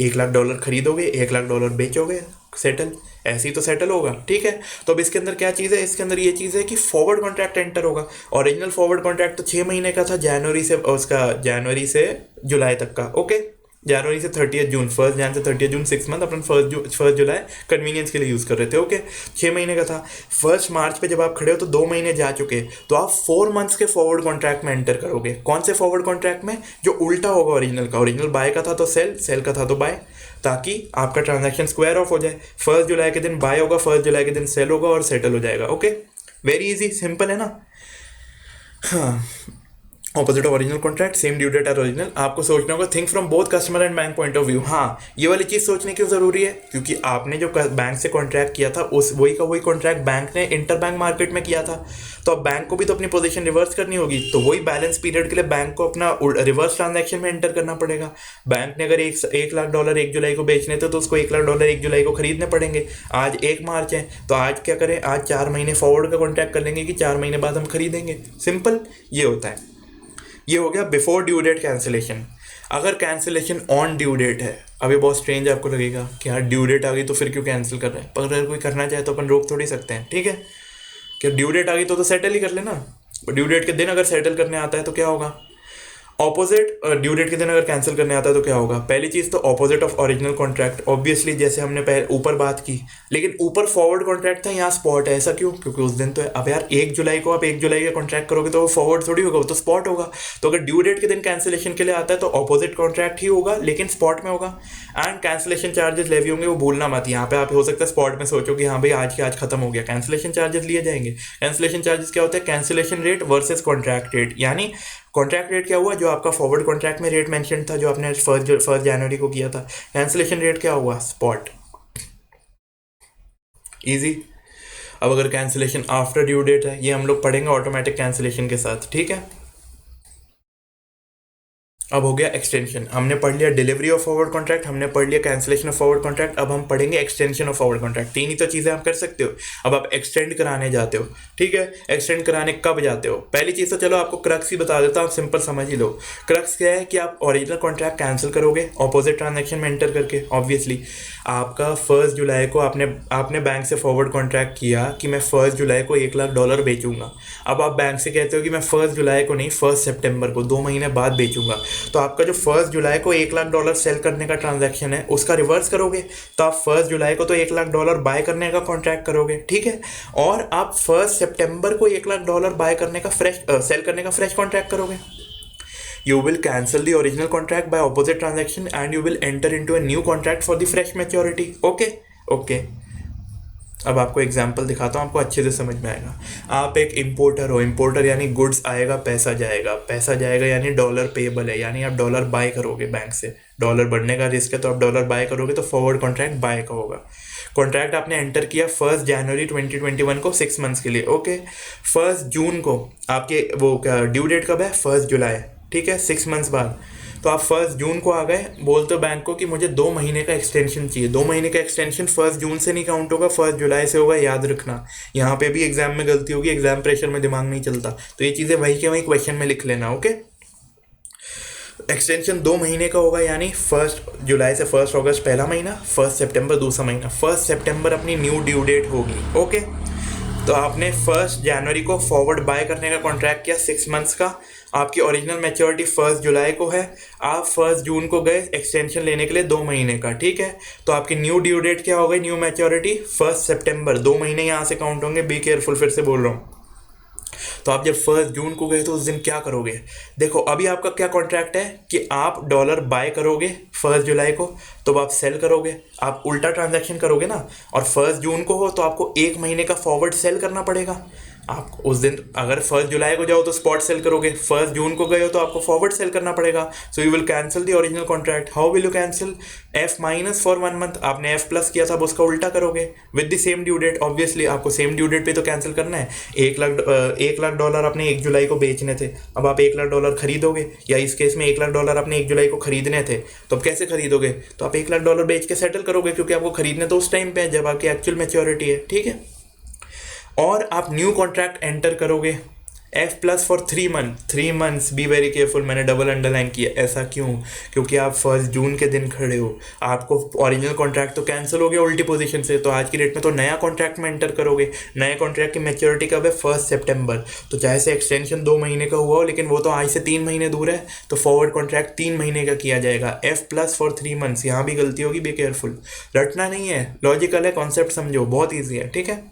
$1,00,000 खरीदोगे, $1,00,000 बेचोगे, सेटल, ऐसे ही तो सेटल होगा, ठीक है। तो अब इसके अंदर क्या चीज़ है, इसके अंदर ये चीज़ है कि फॉरवर्ड कॉन्ट्रैक्ट एंटर होगा। ओरिजिनल फॉरवर्ड कॉन्ट्रैक्ट तो 6 महीने का था, जनवरी से जुलाई तक का, ओके। जनवरी से 30 जून, 1 जन से 30 जून, 6 मंथ, अपन 1 जुलाई कन्वीनियंस के लिए यूज़ कर रहे थे, ओके। 6 महीने का था। 1 मार्च पे जब आप खड़े हो तो 2 महीने जा चुके, तो आप 4 मंथ्स के फॉरवर्ड कॉन्ट्रैक्ट में एंटर करोगे। कौन से फॉरवर्ड कॉन्ट्रैक्ट में, जो उल्टा होगा ओरिजिनल का, ओरिजिनल बाय का था तो सेल, सेल का था तो बाय, ताकि आपका ट्रांजैक्शन स्क्वायर ऑफ हो जाए। 1 जुलाई के दिन बाय होगा, 1 जुलाई के दिन सेल होगा और सेटल हो जाएगा, ओके। वेरी इजी, सिंपल है ना। हाँ, opposite of original contract, same due date are original. आपको सोचना होगा think from both customer and bank point of view. हाँ, ये वाली चीज़ सोचने क्यों ज़रूरी है, क्योंकि आपने जो बैंक से कॉन्ट्रैक्ट किया था उस वही का वही कॉन्ट्रैक्ट बैंक ने इंटर बैंक मार्केट में किया था, तो अब बैंक को भी तो अपनी पोजीशन रिवर्स करनी होगी, तो वही बैलेंस पीरियड के लिए बैंक को अपना रिवर्स ट्रांजैक्शन में एंटर करना पड़ेगा। बैंक ने अगर $1,00,000 1 जुलाई को बेचने थे, तो उसको $1,00,000 1 जुलाई को खरीदने पड़ेंगे। आज 1 मार्च है, तो आज क्या करें, आज 4 महीने फॉरवर्ड का कॉन्ट्रैक्ट कर लेंगे कि 4 महीने बाद हम खरीदेंगे, सिंपल ये होता है। ये हो गया बिफोर ड्यू डेट कैंसिलेशन। अगर कैंसिलेशन ऑन ड्यू डेट है, अब ये बहुत स्ट्रेंज आपको लगेगा कि यार ड्यू डेट आ गई तो फिर क्यों कैंसिल कर रहे हैं, पर अगर कोई करना चाहे तो अपन रोक थोड़ी सकते हैं, ठीक है। कि ड्यू डेट आ गई तो सेटल ही कर लेना। ड्यू डेट के दिन अगर सेटल करने आता है तो क्या होगा, ऑपोजिट ड्यू डेट के दिन अगर कैंसिल करने आता है तो क्या होगा, पहली चीज़ तो opposite of original contract, obviously जैसे हमने पहले ऊपर बात की, लेकिन ऊपर फॉरवर्ड कॉन्ट्रैक्ट था, यहाँ स्पॉट है। ऐसा क्यों, क्योंकि उस दिन तो है। अब यार 1 जुलाई को आप 1 जुलाई का कॉन्ट्रैक्ट करोगे तो वो फॉरवर्ड थोड़ी होगा, वो तो स्पॉट होगा। तो अगर ड्यू डेट के दिन कैंसिलेशन के लिए आता है तो ऑपोजिट कॉन्ट्रैक्ट ही होगा, लेकिन स्पॉट में होगा। एंड कैंसिलेशन चार्जेस लेवी होंगे, वो भूलना मत। यहाँ पे आप हो सकता है स्पॉट में सोचो कि हाँ भाई आज के आज खत्म हो गया, कैंसिलेशन चार्जेस लिए जाएंगे। कैंसिलेशन चार्जेस क्या होता है, cancellation rate versus contract rate, यानी कॉन्ट्रैक्ट रेट क्या हुआ, जो आपका फॉरवर्ड कॉन्ट्रैक्ट में रेट मेंशन था, जो आपने फर्स्ट जनवरी को किया था। कैंसिलेशन रेट क्या हुआ, स्पॉट, इजी। अब अगर कैंसिलेशन आफ्टर ड्यू डेट है, ये हम लोग पढ़ेंगे ऑटोमेटिक कैंसिलेशन के साथ, ठीक है। अब हो गया एक्सटेंशन, हमने पढ़ लिया डिलीवरी ऑफ फॉरवर्ड कॉन्ट्रैक्ट, हमने पढ़ लिया कैंसिलेशन ऑफ फॉरवर्ड कॉन्ट्रैक्ट, अब हम पढ़ेंगे एक्सटेंशन ऑफ फॉरवर्ड कॉन्ट्रैक्ट। 3 ही तो चीज़ें आप कर सकते हो। अब आप एक्सटेंड कराने जाते हो, ठीक है। एक्सटेंड कराने कब जाते हो, पहली चीज़ तो चलो आपको क्रक्स ही बता देता हूँ, आप सिंपल समझ ही लो। क्रक्स क्या है कि आप ओरिजिनल कॉन्ट्रैक्ट कैंसिल करोगे ऑपोजिट ट्रांजेक्शन में एंटर करके। ऑब्वियसली आपका 1 जुलाई को आपने बैंक से फॉरवर्ड कॉन्ट्रैक्ट किया कि मैं 1 जुलाई को $1,00,000 बेचूंगा। अब आप बैंक से कहते हो कि मैं 1 जुलाई को नहीं, 1 सितंबर को, 2 महीने बाद बेचूंगा। तो आपका जो 1 जुलाई को $1,00,000 सेल करने का ट्रांजैक्शन है उसका रिवर्स करोगे, तो आप 1 जुलाई को तो $1,00,000 बाय करने का कॉन्ट्रैक्ट करोगे, ठीक है। और आप 1 सितंबर को $1,00,000 बाय करने का सेल करने का फ्रेश कॉन्ट्रैक्ट करोगे। You will cancel the original contract by opposite transaction and you will enter into a new contract for the fresh maturity. Okay. अब आपको एग्जांपल दिखाता हूँ, आपको अच्छे से समझ में आएगा। आप एक इंपोर्टर हो, इंपोर्टर यानी गुड्स आएगा, पैसा जाएगा, पैसा जाएगा यानी डॉलर पेएबल है, यानी आप डॉलर बाय करोगे बैंक से। डॉलर बढ़ने का रिस्क है तो आप डॉलर बाय करोगे, तो फॉरवर्ड कॉन्ट्रैक्ट बाय का होगा। कॉन्ट्रैक्ट आपने एंटर किया 1 जनवरी 2021 को 6 मंथ्स के लिए, ओके। 1 जून को आपके वो ड्यू डेट कब है, 1 जुलाई, ठीक है, 6 मंथ्स बाद। तो आप 1 जून को आ गए, बोलते हो बैंक को कि मुझे 2 महीने का एक्सटेंशन चाहिए। 2 महीने का एक्सटेंशन 1 जून से नहीं काउंट होगा, 1 जुलाई से होगा, याद रखना। यहाँ पे भी एग्जाम में गलती होगी, एग्जाम प्रेशर में दिमाग नहीं चलता, तो ये चीज़ें वही के वही क्वेश्चन में लिख लेना, ओके। एक्सटेंशन 2 महीने का होगा, यानी 1 जुलाई से 1 अगस्त पहला महीना, 1 सितंबर दूसरा महीना। 1 सितंबर अपनी न्यू ड्यू डेट होगी। ओके, तो आपने 1 जनवरी को फॉरवर्ड बाय करने का कॉन्ट्रैक्ट किया 6 मंथ्स का। आपकी ओरिजिनल मैच्योरिटी 1 जुलाई को है। आप 1 जून को गए एक्सटेंशन लेने के लिए 2 महीने का, ठीक है। तो आपकी न्यू ड्यू डेट क्या हो गई, न्यू मैच्योरिटी 1 सितंबर। 2 महीने यहाँ से काउंट होंगे, बी केयरफुल, फिर से बोल रहा हूँ। तो आप जब 1 जून को गए तो उस दिन क्या करोगे, देखो अभी आपका क्या कॉन्ट्रैक्ट है कि आप डॉलर बाय करोगे 1 जुलाई को, तो आप सेल करोगे, आप उल्टा ट्रांजैक्शन करोगे ना। और 1 जून को हो तो आपको 1 महीने का फॉरवर्ड सेल करना पड़ेगा। आप उस दिन अगर 1 जुलाई को जाओ तो स्पॉट सेल करोगे, 1 जून को गए हो तो आपको फॉरवर्ड सेल करना पड़ेगा। So you will cancel the original contract. How will you cancel, F minus for 1 month, आपने F प्लस किया था, अब उसका उल्टा करोगे with the same due date. Obviously आपको सेम ड्यू डेट पे तो कैंसिल करना है। 1 लाख डॉलर आपने 1 जुलाई को बेचने थे, अब आप 1 लाख डॉलर खरीदोगे, या इस केस में 1 लाख डॉलर आपने 1 जुलाई को खरीदने थे, तो अब कैसे खरीदोगे, तो आप 1 लाख डॉलर बेच के सेटल करोगे, क्योंकि आपको खरीदने तो उस टाइम पे है जब आपकी एक्चुअल मैच्योरिटी है, ठीक है। और आप न्यू कॉन्ट्रैक्ट एंटर करोगे F plus for 3 months. B very careful, मैंने डबल अंडरलाइन किया, ऐसा क्यों, क्योंकि आप 1 जून के दिन खड़े हो, आपको ओरिजिनल कॉन्ट्रैक्ट तो कैंसिल हो गया उल्टी पोजीशन से, तो आज की डेट में तो नया कॉन्ट्रैक्ट में एंटर करोगे। नए कॉन्ट्रैक्ट की मैच्योरिटी कब है, 1 सितंबर। तो चाहे से एक्सटेंशन 2 महीने का हुआ हो, लेकिन वो तो आज से 3 महीने दूर है, तो फॉरवर्ड कॉन्ट्रैक्ट 3 महीने का किया जाएगा। F प्लस फॉर 3 मंथ्स, यहाँ भी गलती होगी, बी केयरफुल। रटना नहीं है, लॉजिकल है, कॉन्सेप्ट समझो, बहुत ईजी है, ठीक है।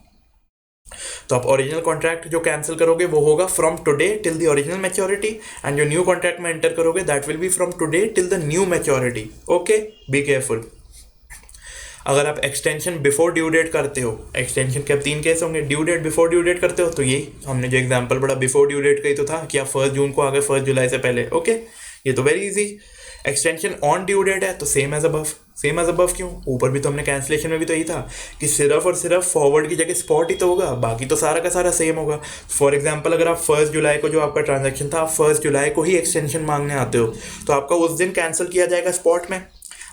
तो आप ओरिजिनल कॉन्ट्रैक्ट जो कैंसिल करोगे वो होगा from today till the original maturity, and जो न्यू कॉन्ट्रैक्ट में एंटर करोगे that will be from today till the new maturity. Okay, be careful. अगर आप एक्सटेंशन बिफोर ड्यू डेट करते हो, एक्सटेंशन के अब 3 केस होंगे, due date before due date करते हो तो यही हमने जो एग्जांपल पढ़ा बिफोर ड्यू डेट का ही तो था कि आप 1 जून को आ गए 1 जुलाई से पहले। ओके, ये तो very easy. Extension on due date है तो same as above. Same as above क्यों, ऊपर भी तो हमने कैंसिलेशन में भी तो यही था कि सिर्फ और सिर्फ फॉरवर्ड की जगह स्पॉट ही तो होगा, बाकी तो सारा का सारा सेम होगा। फॉर एग्जांपल अगर आप 1 जुलाई को जो आपका ट्रांजैक्शन था, आप 1 जुलाई को ही एक्सटेंशन मांगने आते हो, तो आपका उस दिन कैंसिल किया जाएगा स्पॉट में।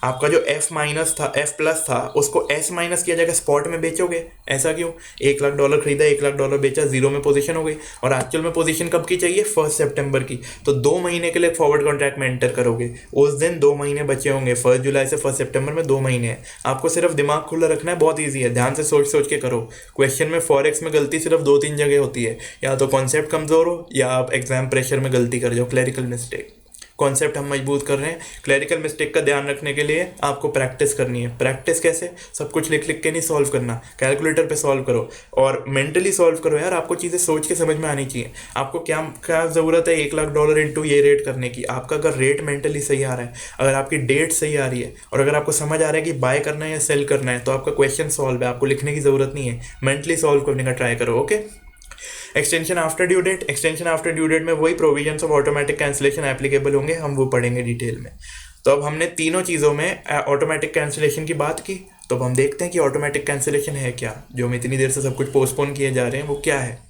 आपका जो F माइनस था, F प्लस था, उसको S माइनस किया जाएगा, स्पॉट में बेचोगे। ऐसा क्यों, 1 लाख डॉलर खरीदा, 1 लाख डॉलर बेचा, जीरो में पोजीशन हो गई, और एक्चुअल में पोजीशन कब की चाहिए, 1 सितंबर की। तो 2 महीने के लिए फॉरवर्ड कॉन्ट्रैक्ट में एंटर करोगे, उस दिन 2 महीने बचे होंगे, 1 जुलाई से 1 सितंबर में 2 महीने हैं। आपको सिर्फ दिमाग खुला रखना है, बहुत ईजी है, ध्यान से सोच सोच के करो। क्वेश्चन में फॉरेक्स में गलती सिर्फ 2-3 जगह होती है, या तो कॉन्सेप्ट कमजोर हो, या आप एग्जाम प्रेशर में गलती कर जाओ, क्लैरिकल मिस्टेक। कॉन्सेप्ट हम मजबूत कर रहे हैं, क्लैरिकल मिस्टेक का ध्यान रखने के लिए आपको प्रैक्टिस करनी है। प्रैक्टिस कैसे, सब कुछ लिख लिख के नहीं सॉल्व करना, कैलकुलेटर पे सॉल्व करो और मेंटली सॉल्व करो यार। आपको चीज़ें सोच के समझ में आनी चाहिए। आपको क्या क्या ज़रूरत है 1 लाख डॉलर इंटू ये रेट करने की, आपका अगर रेट मेंटली सही आ रहा है, अगर आपकी डेट सही आ रही है, और अगर आपको समझ आ रहा है कि बाय करना है या सेल करना है, तो आपका क्वेश्चन सॉल्व है, आपको लिखने की ज़रूरत नहीं है, मेंटली सॉल्व करने का ट्राई करो। Okay, extension after due date, extension after due date में वही provisions of automatic cancellation applicable होंगे, हम वो पढ़ेंगे डिटेल में। तो अब हमने तीनों चीज़ों में ऑटोमेटिक कैंसिलेशन की बात की, तो अब हम देखते हैं कि ऑटोमेटिक कैंसिलेशन है क्या, जो हम इतनी देर से सब कुछ पोस्टपोन किए जा रहे हैं वो क्या है।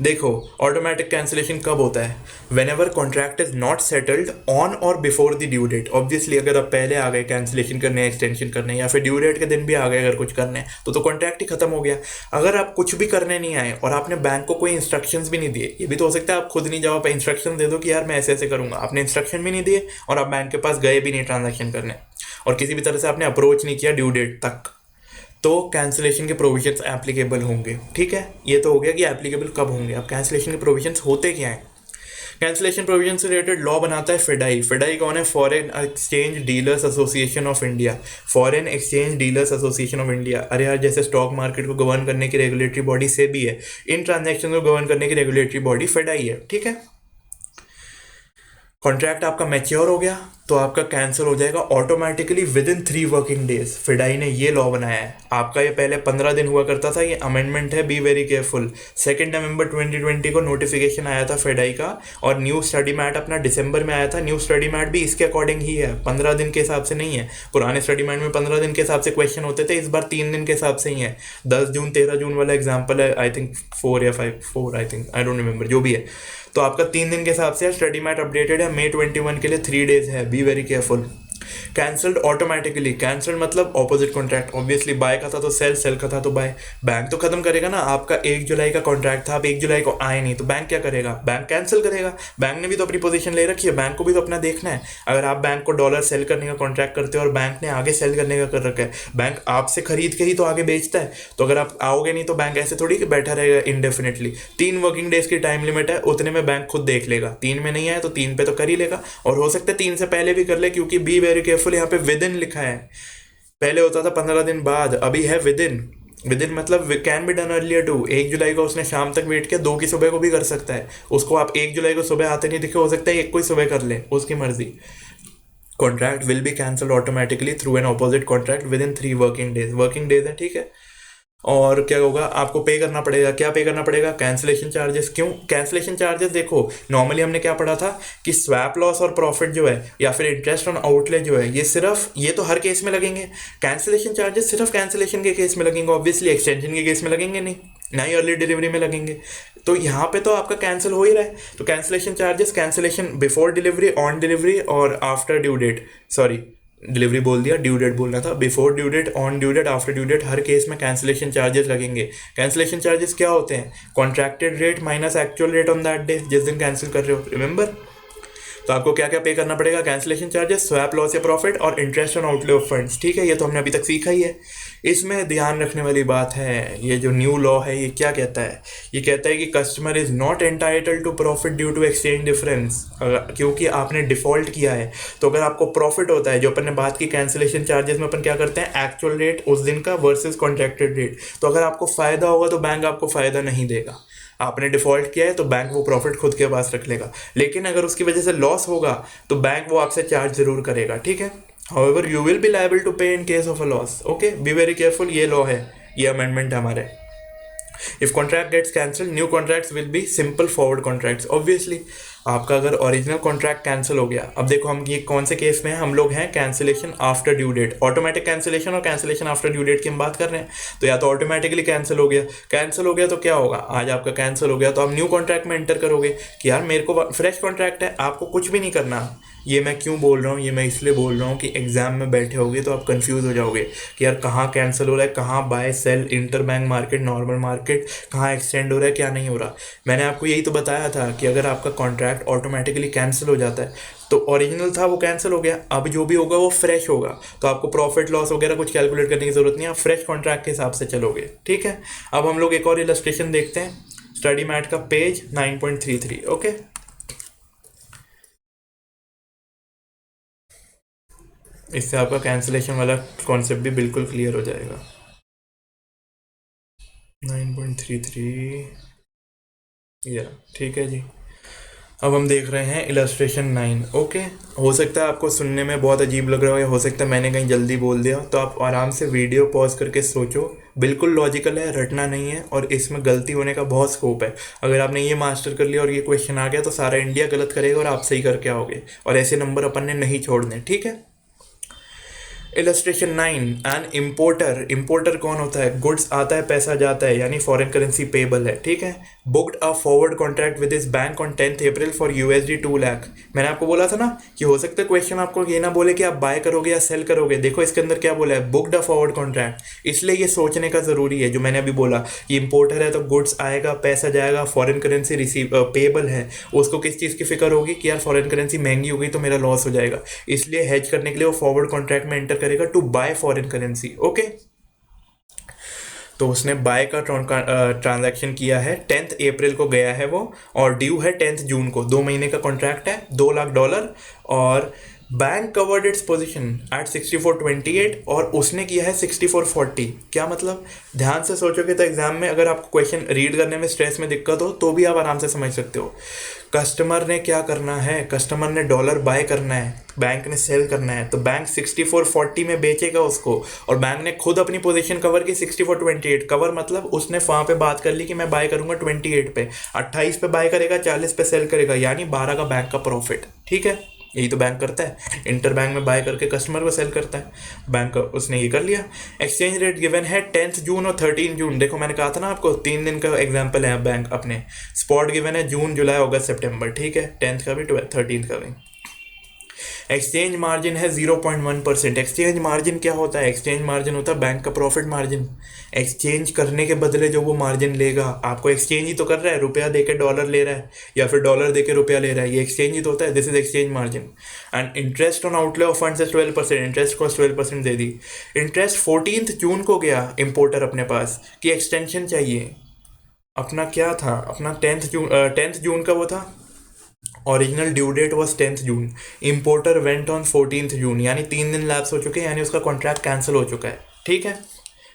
देखो, ऑटोमेटिक कैंसिलेशन कब होता है, whenever contract is not settled on और before the due date. Obviously अगर आप पहले आ गए कैंसिलेशन करने, एक्सटेंशन करने, या फिर ड्यू डेट के दिन भी आ गए अगर कुछ करने, तो कॉन्ट्रैक्ट ही खत्म हो गया। अगर आप कुछ भी करने नहीं आए और आपने बैंक को कोई इंस्ट्रक्शंस भी नहीं दिए, ये भी तो हो सकता है आप खुद नहीं जाओ, आप इंस्ट्रक्शन दे दो कि यार मैं ऐसे ऐसे करूंगा, आपने इंस्ट्रक्शन भी नहीं दिए और आप बैंक के पास गए भी नहीं ट्रांजेक्शन करने, और किसी भी तरह से आपने अप्रोच नहीं किया ड्यू डेट तक, तो कैंसिलेशन के प्रोविजंस एप्लीकेबल होंगे। ठीक है, ये तो हो गया कि एप्लीकेबल कब होंगे। अब कैंसिलेशन के प्रोविजंस होते क्या हैं। कैंसिलेशन प्रोविजन से रिलेटेड लॉ बनाता है फेडाई। फेडाई कौन है, foreign exchange dealers association of India. Foreign exchange dealers association of India, अरे यार जैसे स्टॉक मार्केट को गवर्न करने की रेगुलेटरी बॉडी से भी है, इन ट्रांजैक्शन को गवर्न करने की रेगुलेटरी बॉडी फेडाई है। ठीक है, कॉन्ट्रैक्ट आपका मैच्योर हो गया तो आपका कैंसिल हो जाएगा automatically within 3 working days. FEDAI ने ये लॉ बनाया है। आपका ये पहले 15 दिन हुआ करता था, ये अमेंडमेंट है, बी वेरी केयरफुल। 2 नवंबर 2020 को नोटिफिकेशन आया था फेडाई का, और न्यू स्टडी मैट अपना दिसंबर में आया था। न्यू स्टडी मैट भी इसके अकॉर्डिंग ही है, 15 दिन के हिसाब से नहीं है। पुराने स्टडी मैट में 15 दिन के हिसाब से क्वेश्चन होते थे, इस बार 3 दिन के हिसाब से ही है। 10 जून 13 जून वाला एग्जाम्पल है, आई थिंक 4 या 4 I think, I don't remember, जो भी है। तो आपका 3 दिन के हिसाब से स्टडी मैट अपडेटेड है। May 21 के लिए 3 डेज है, B very careful. Cancelled automatically, cancelled मतलब ऑपोजिट कॉन्ट्रैक्ट, ऑब्वियसली बाय का था तो सेल, सेल का था तो बाय, बैंक तो खत्म करेगा ना। आपका 1 जुलाई का कॉन्ट्रैक्ट था, आप 1 जुलाई को आए नहीं, तो बैंक क्या करेगा, बैंक कैंसिल करेगा। बैंक ने भी तो अपनी पोजीशन ले रखी है, बैंक को भी तो अपना देखना है। अगर आप बैंक को डॉलर सेल करने का कॉन्ट्रैक्ट करते हो और बैंक ने आगे सेल करने का कर रखा है, बैंक आपसे खरीद के ही तो आगे बेचता है, तो अगर आप आओगे नहीं तो बैंक ऐसे थोड़ी कि बैठा रहेगा इनडेफिनेटली। 3 वर्किंग डेज की टाइम लिमिट है, उतने में बैंक खुद देख लेगा, 3 में नहीं आया तो 3 पे तो कर ही लेगा, और हो सकता है 3 से पहले भी कर ले, क्योंकि बी वेरी केयरफुल, यहाँ पे विद इन लिखा है। पहले होता था 15 दिन बाद, अभी है विद इन। विद इन मतलब can be done earlier too. 1 जुलाई को उसने शाम तक वेट किया, 2 की सुबह को भी कर सकता है। उसको आप 1 जुलाई को सुबह आते नहीं दिखे, हो सकता है 1 को ही सुबह कर ले, उसकी मर्जी। Contract will be cancel automatically through an opposite contract with in 3 working days. Working days है, ठीक है। और क्या होगा, आपको पे करना पड़ेगा। क्या पे करना पड़ेगा, कैंसिलेशन चार्जेस। क्यों कैंसिलेशन चार्जेस, देखो नॉर्मली हमने क्या पढ़ा था कि स्वैप लॉस और प्रॉफिट जो है या फिर इंटरेस्ट ऑन आउटले जो है, ये सिर्फ, ये तो हर केस में लगेंगे। कैंसिलेशन चार्जेस सिर्फ कैंसिलेशन के केस में लगेंगे, ऑब्वियसली एक्सटेंशन के केस में लगेंगे नहीं, ना ही अर्ली डिलीवरी में लगेंगे। तो यहाँ पे तो आपका कैंसिल हो ही रहा है, तो cancellation charges, cancellation before delivery, on delivery और after due date, sorry delivery बोल दिया, ड्यू डेट बोलना था, before due date, on due date, after due date, हर केस में कैंसिलेशन चार्जेस लगेंगे। कैंसिलेशन चार्जेस क्या होते हैं, contracted rate minus actual rate on that day, जिस दिन कैंसिल कर रहे हो, रिमेंबर। तो आपको क्या क्या पे करना पड़ेगा, कैंसिलेशन चार्जेस, स्वैप लॉस या प्रॉफिट और interest on outlay of funds, ठीक है। ये तो हमने अभी तक सीखा ही है। इसमें ध्यान रखने वाली बात है, ये जो न्यू लॉ है ये क्या कहता है, ये कहता है कि customer is not entitled to profit due to exchange difference, क्योंकि आपने डिफॉल्ट किया है। तो अगर आपको प्रॉफिट होता है, जो अपन ने बात की कैंसिलेशन चार्जेस में, अपन क्या करते हैं, एक्चुअल रेट उस दिन का वर्सेस कॉन्ट्रैक्टेड रेट। तो अगर आपको फायदा होगा तो बैंक आपको फायदा नहीं देगा, आपने डिफॉल्ट किया है तो बैंक वो प्रॉफिट खुद के पास रख लेगा। लेकिन अगर उसकी वजह से लॉस होगा तो बैंक वो आपसे चार्ज जरूर करेगा, ठीक है। However, you will be liable to pay in case of a loss. Okay, be very careful, ये लॉ है, ये अमेंडमेंट है हमारे। If contract gets cancelled, new contracts will be simple forward contracts. Obviously, आपका अगर ओरिजिनल कॉन्ट्रैक्ट कैंसिल हो गया, अब देखो हम ये कौन से केस में हैं, हम लोग हैं cancellation after due date, automatic cancellation और कैंसिलेशन आफ्टर ड्यू डेट की हम बात कर रहे हैं। तो या तो ऑटोमेटिकली कैंसिल हो गया, कैंसिल हो गया तो क्या होगा, आज आपका कैंसिल हो गया तो आप न्यू कॉन्ट्रैक्ट में एंटर करोगे कि यार मेरे को फ्रेश कॉन्ट्रैक्ट है, आपको कुछ भी नहीं करना। ये मैं क्यों बोल रहा हूँ, ये मैं इसलिए बोल रहा हूँ कि एग्जाम में बैठे होगे तो आप कंफ्यूज हो जाओगे कि यार कहाँ कैंसिल हो रहा है, कहाँ buy sell, inter bank market, normal market, कहाँ एक्सटेंड हो रहा है, क्या नहीं हो रहा। मैंने आपको यही तो बताया था कि अगर आपका कॉन्ट्रैक्ट ऑटोमेटिकली कैंसिल हो जाता है तो ओरिजिनल था वो कैंसिल हो गया, अब जो भी होगा वो फ्रेश होगा, तो आपको प्रॉफिट लॉस वगैरह कुछ कैलकुलेट करने की जरूरत नहीं है, आप फ्रेश कॉन्ट्रैक्ट के हिसाब से चलोगे, ठीक है। अब हम लोग एक और इलस्ट्रेशन देखते हैं, स्टडी मैट का पेज 9.33, ओके। इससे आपका कैंसिलेशन वाला कॉन्सेप्ट भी बिल्कुल क्लियर हो जाएगा। 9.33, या ठीक है जी। अब हम देख रहे हैं इलस्ट्रेशन 9, ओके। हो सकता है आपको सुनने में बहुत अजीब लग रहा हो, या हो सकता है मैंने कहीं जल्दी बोल दिया, तो आप आराम से वीडियो पॉज करके सोचो, बिल्कुल लॉजिकल है, रटना नहीं है, और इसमें गलती होने का बहुत स्कोप है। अगर आपने ये मास्टर कर लिया और ये क्वेश्चन आ गया तो सारा इंडिया गलत करेगा और आप सही करके आओगे, और ऐसे नंबर अपन ने नहीं छोड़ने, ठीक है। इलस्ट्रेशन 9, एन इम्पोर्टर, इम्पोर्टर कौन होता है, गुड्स आता है पैसा जाता है, यानी फॉरेन करेंसी पेबल है, ठीक है। Booked a forward contract with इस bank on 10 April for USD 2 lakh. मैंने आपको बोला था ना कि हो सकता है क्वेश्चन आपको ये ना बोले कि आप बाय करोगे या सेल करोगे, देखो इसके अंदर क्या बोला है, बुक्ड अ फॉरवर्ड कॉन्ट्रैक्ट, इसलिए ये सोचने का जरूरी है। जो मैंने अभी बोला कि इम्पोर्टर है तो गुड्स आएगा पैसा जाएगा, फॉरेन करेंसी रिसीव पेबल है, उसको किस चीज़ की फिक्र होगी कि यार फॉरेन करेंसी महंगी हो गई तो मेरा लॉस हो जाएगा, इसलिए हेज करने के लिए वो फॉरवर्ड कॉन्ट्रैक्ट में एंटर करेगा to buy foreign currency, okay. तो उसने बाय का ट्रांजैक्शन किया है, 10 अप्रैल को गया है वो, और ड्यू है 10 जून को, 2 महीने का कॉन्ट्रैक्ट है, $2 लाख, और bank covered its position at 64.28 और उसने किया है 64.40। क्या मतलब, ध्यान से सोचोगे तो एग्जाम में अगर आपको क्वेश्चन रीड करने में स्ट्रेस में दिक्कत हो तो भी आप आराम से समझ सकते हो। कस्टमर ने क्या करना है, कस्टमर ने डॉलर बाय करना है, बैंक ने सेल करना है, तो बैंक 64.40 में बेचेगा उसको, और बैंक ने खुद अपनी पोजीशन कवर की 64.28। कवर मतलब उसने वहाँ पे बात कर ली कि मैं बाय करूंगा 28 पे, 28 पे बाय करेगा, 40 पे सेल करेगा, यानी 12 का बैंक का प्रॉफिट, ठीक है। यही तो बैंक करता है, इंटर बैंक में बाय करके कस्टमर को सेल करता है, बैंक उसने ये कर लिया। एक्सचेंज रेट गिवन है 10 जून और 13 जून, देखो मैंने कहा था ना आपको 3 दिन का एग्जाम्पल है बैंक अपने। स्पॉट गिवन है जून जुलाई अगस्त सितंबर, ठीक है, 10th का भी 13th का भी। एक्सचेंज मार्जिन है 0.1%। एक्सचेंज मार्जिन क्या होता है? एक्सचेंज मार्जिन होता है बैंक का प्रॉफिट मार्जिन। एक्सचेंज करने के बदले जो वो मार्जिन लेगा, आपको एक्सचेंज ही तो कर रहा है, रुपया देके डॉलर ले रहा है या फिर डॉलर देके रुपया ले रहा है, ये एक्सचेंज ही तो होता है। This is exchange margin. And interest on outlay of funds is 12%। Interest cost 12% they the. Interest 14 जून को गया इम्पोर्टर अपने पास कि एक्सटेंशन चाहिए। अपना क्या था, अपना 10th जून का वो था, original due date was 10th June. Importer went on 14th June, यानी 3 दिन लैप्स हो चुके हैं, यानी उसका कॉन्ट्रैक्ट कैंसिल हो चुका है। ठीक है,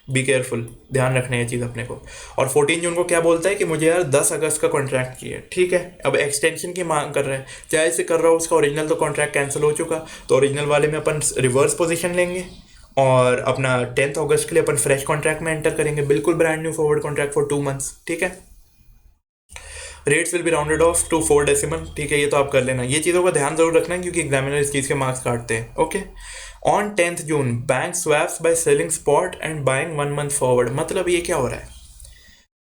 बी केयरफुल, ध्यान रखना है चीज़ अपने को। और 14 जून को क्या बोलता है कि मुझे यार 10 अगस्त का कॉन्ट्रैक्ट चाहिए। ठीक है, अब एक्सटेंशन की मांग कर रहा है, चाहे से कर रहा हो, उसका ओरिजिनल तो कॉन्ट्रैक्ट कैंसिल हो चुका, तो ओरिजिनल वाले में अपन रिवर्स पोजीशन लेंगे और अपना 10 अगस्त के लिए अपन फ्रेश कॉन्ट्रैक्ट में एंटर करेंगे, बिल्कुल brand new forward contract for 2 months. ठीक है, rates will be rounded off to 4 decimal. ठीक है, ये तो आप कर लेना, ये चीज़ों का ध्यान जरूर रखना क्योंकि एग्जामिनर इस चीज़ के मार्क्स काटते हैं। Okay, on 10th June bank swaps by selling spot and buying 1 month forward. मतलब ये क्या हो रहा है?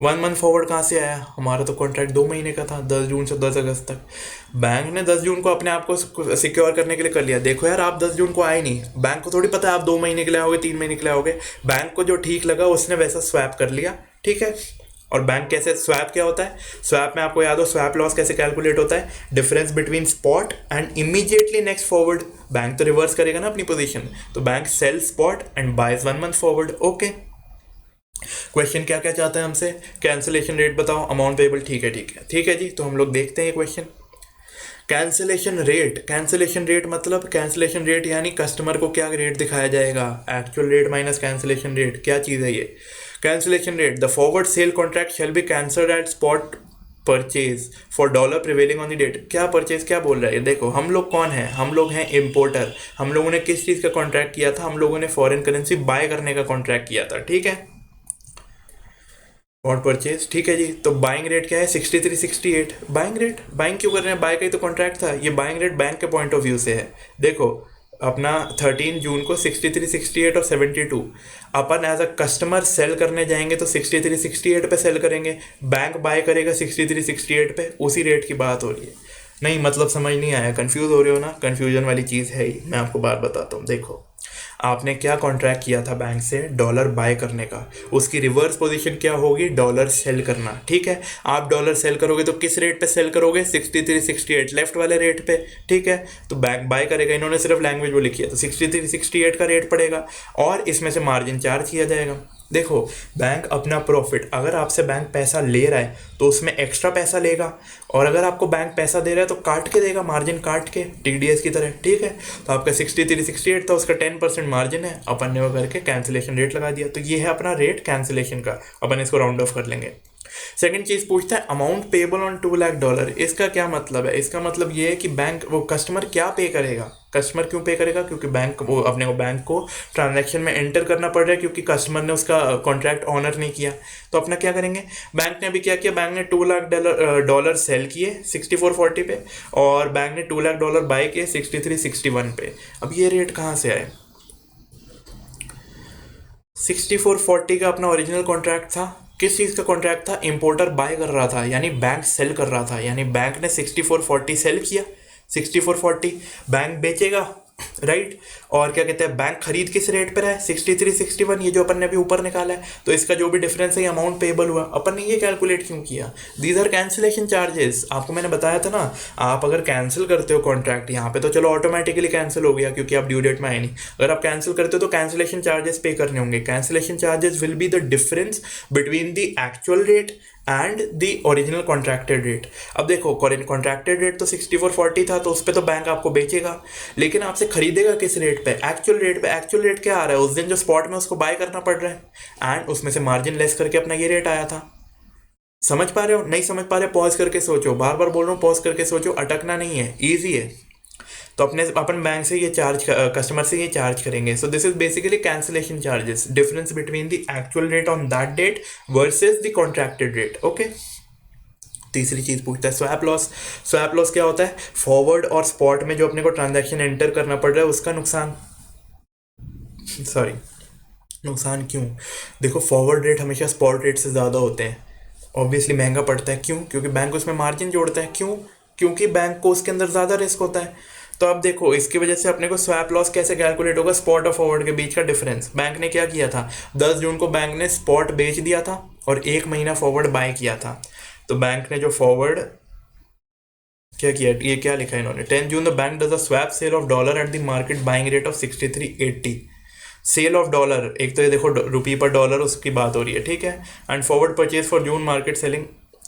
1 मंथ फॉरवर्ड कहाँ से आया? हमारा तो कॉन्ट्रैक्ट 2 महीने का था, 10 जून से 10 अगस्त तक। बैंक ने 10 जून को अपने आप को सिक्योर करने के लिए कर लिया। देखो यार, आप 10 जून को आए नहीं, बैंक को थोड़ी पता है आप 2 महीने के लिए आओगे, 3 महीने के लिए आओगे। बैंक को जो ठीक लगा उसने वैसा स्वैप कर लिया। ठीक है, और बैंक कैसे, स्वैप क्या होता है? स्वैप में आपको याद हो स्वैप लॉस कैसे कैलकुलेट होता है? Difference between spot and immediately next forward. Bank तो रिवर्स करेगा ना अपनी पोजीशन, तो bank sell spot and buys 1 month forward. Okay, question क्या क्या चाहते हैं हमसे? कैंसिलेशन रेट बताओ, अमाउंट पेबल। ठीक है ठीक है ठीक है जी, तो हम लोग देखते हैं ये question. Cancellation rate, cancellation rate मतलब, कैंसिलेशन रेट यानी कस्टमर को क्या रेट दिखाया जाएगा? Actual rate minus cancellation rate. क्या चीज़ है ये? Cancellation rate, the forward sale contract shall be cancelled at spot purchase for dollar prevailing on the date. क्या परचेज, क्या बोल रहा है? देखो हम लोग कौन है, हम लोग हैं इम्पोर्टर। हम लोगों ने किस चीज़ का कॉन्ट्रैक्ट किया था? हम लोगों ने फॉरेन करेंसी बाय करने का कॉन्ट्रैक्ट किया था। ठीक है, और परचेज। ठीक है जी, तो बाइंग रेट क्या है? 6368। बाइंग रेट, बाइंग क्यों कर रहे हैं? बाय का ही तो कॉन्ट्रैक्ट था। ये बाइंग रेट बैंक के पॉइंट ऑफ व्यू से है। देखो अपना 13 जून को 6368 और 72 अपन एज अ कस्टमर सेल करने जाएंगे तो 6368 पे सेल करेंगे, बैंक बाय करेगा 6368 पे, उसी रेट की बात हो रही है। नहीं मतलब समझ नहीं आया, कंफ्यूज हो रहे हो ना? कंफ्यूजन वाली चीज़ है ही, मैं आपको बात बताता हूँ। देखो आपने क्या कॉन्ट्रैक्ट किया था बैंक से? डॉलर बाय करने का। उसकी रिवर्स पोजीशन क्या होगी? डॉलर सेल करना। ठीक है, आप डॉलर सेल करोगे तो किस रेट पे सेल करोगे? 6368 लेफ्ट वाले रेट पे। ठीक है, तो बैंक बाय करेगा, इन्होंने सिर्फ लैंग्वेज वो लिखी है, तो 6368 का रेट पड़ेगा और इसमें से मार्जिन चार्ज किया जाएगा। देखो बैंक अपना प्रॉफिट, अगर आपसे बैंक पैसा ले रहा है तो उसमें एक्स्ट्रा पैसा लेगा, और अगर आपको बैंक पैसा दे रहा है तो काट के देगा, मार्जिन काट के, टीडीएस की तरह। ठीक है, तो आपका 6368 था, उसका 10% मार्जिन है, अपन ने वो करके कैंसिलेशन रेट लगा दिया। तो ये है अपना रेट कैंसिलेशन का, अपन इसको राउंड ऑफ कर लेंगे। सेकंड चीज पूछता है अमाउंट पेबल ऑन $2 लाख। इसका क्या मतलब है? इसका मतलब ये है कि बैंक, वो कस्टमर क्या पे करेगा? कस्टमर क्यों पे करेगा? क्योंकि बैंक, वो अपने को बैंक को ट्रांजैक्शन में एंटर करना पड़ रहा है क्योंकि कस्टमर ने उसका कॉन्ट्रैक्ट ऑनर नहीं किया। तो अपना क्या करेंगे? बैंक ने अभी क्या किया? बैंक ने $2 लाख सेल किए 6440 पे, और बैंक ने $2 लाख बाय किए 6361 पे। अब ये रेट कहाँ से आए? 6440 का अपना ओरिजिनल कॉन्ट्रैक्ट था। किस चीज़ का कॉन्ट्रैक्ट था? इंपोर्टर बाय कर रहा था, यानी बैंक सेल कर रहा था, यानी बैंक ने 6440 सेल किया। 6440 बैंक बेचेगा, राइट। और क्या कहते हैं, बैंक खरीद किस रेट पर है? 6361, ये जो अपन ने अभी ऊपर निकाला है। तो इसका जो भी डिफरेंस है, अमाउंट पेबल हुआ। अपन ने ये कैलकुलेट क्यों किया? These are cancellation charges. आपको मैंने बताया था ना, आप अगर कैंसिल करते हो कॉन्ट्रैक्ट, यहाँ पे तो चलो ऑटोमेटिकली कैंसिल हो गया क्योंकि आप ड्यू डेट में आए नहीं। अगर आप कैंसिल करते हो तो कैंसिलेशन चार्जेस पे करने होंगे। Cancellation charges will be the difference between the actual rate and the original contracted rate. अब देखो कॉन्ट्रैक्टेड रेट तो 6440 था, तो उस पर तो बैंक आपको बेचेगा, लेकिन आपसे खरीदेगा किस रेट पे? एक्चुअल रेट पे। एक्चुअल रेट क्या आ रहा है? उस दिन जो स्पॉट में उसको बाय करना पड़ रहा है, एंड उसमें से मार्जिन लेस करके अपना ये रेट आया था। समझ पा रहे हो? नहीं समझ पा रहे? पॉज करके सोचो, बार बार बोल रहा हूँ, पॉज करके सोचो, अटकना नहीं है, ईजी है। तो अपन बैंक से ये चार्ज, कस्टमर से ये चार्ज करेंगे। So this is basically cancellation charges, difference between the actual rate on that date versus the contracted rate. Okay, तीसरी चीज पूछता है स्वैप लॉस। स्वैप लॉस क्या होता है? फॉरवर्ड और स्पॉट में जो अपने को ट्रांजैक्शन एंटर करना पड़ रहा है उसका नुकसान। सॉरी, नुकसान क्यों? देखो फॉरवर्ड रेट हमेशा स्पॉट रेट से ज़्यादा होते हैं, ऑब्वियसली महंगा पड़ता है। क्यों? क्योंकि बैंक उसमें मार्जिन जोड़ता है। क्यों? क्योंकि बैंक को उसके अंदर ज़्यादा रिस्क होता है। तो अब देखो इसकी वजह से अपने को स्वैप लॉस कैसे कैलकुलेट होगा, स्पॉट और फॉरवर्ड के बीच का डिफरेंस। बैंक ने क्या किया था, 10 जून को बैंक ने स्पॉट बेच दिया था और 1 महीना फॉरवर्ड बाय किया था। तो बैंक ने जो फॉरवर्ड क्या किया, ये क्या लिखा है इन्होंने, 10 जून the bank does a swap sell of dollar at the market buying rate of 63.80। Sell of dollar, एक तो ये देखो रुपये पर डॉलर उसकी बात हो रही है, ठीक है। And forward purchase for June market selling,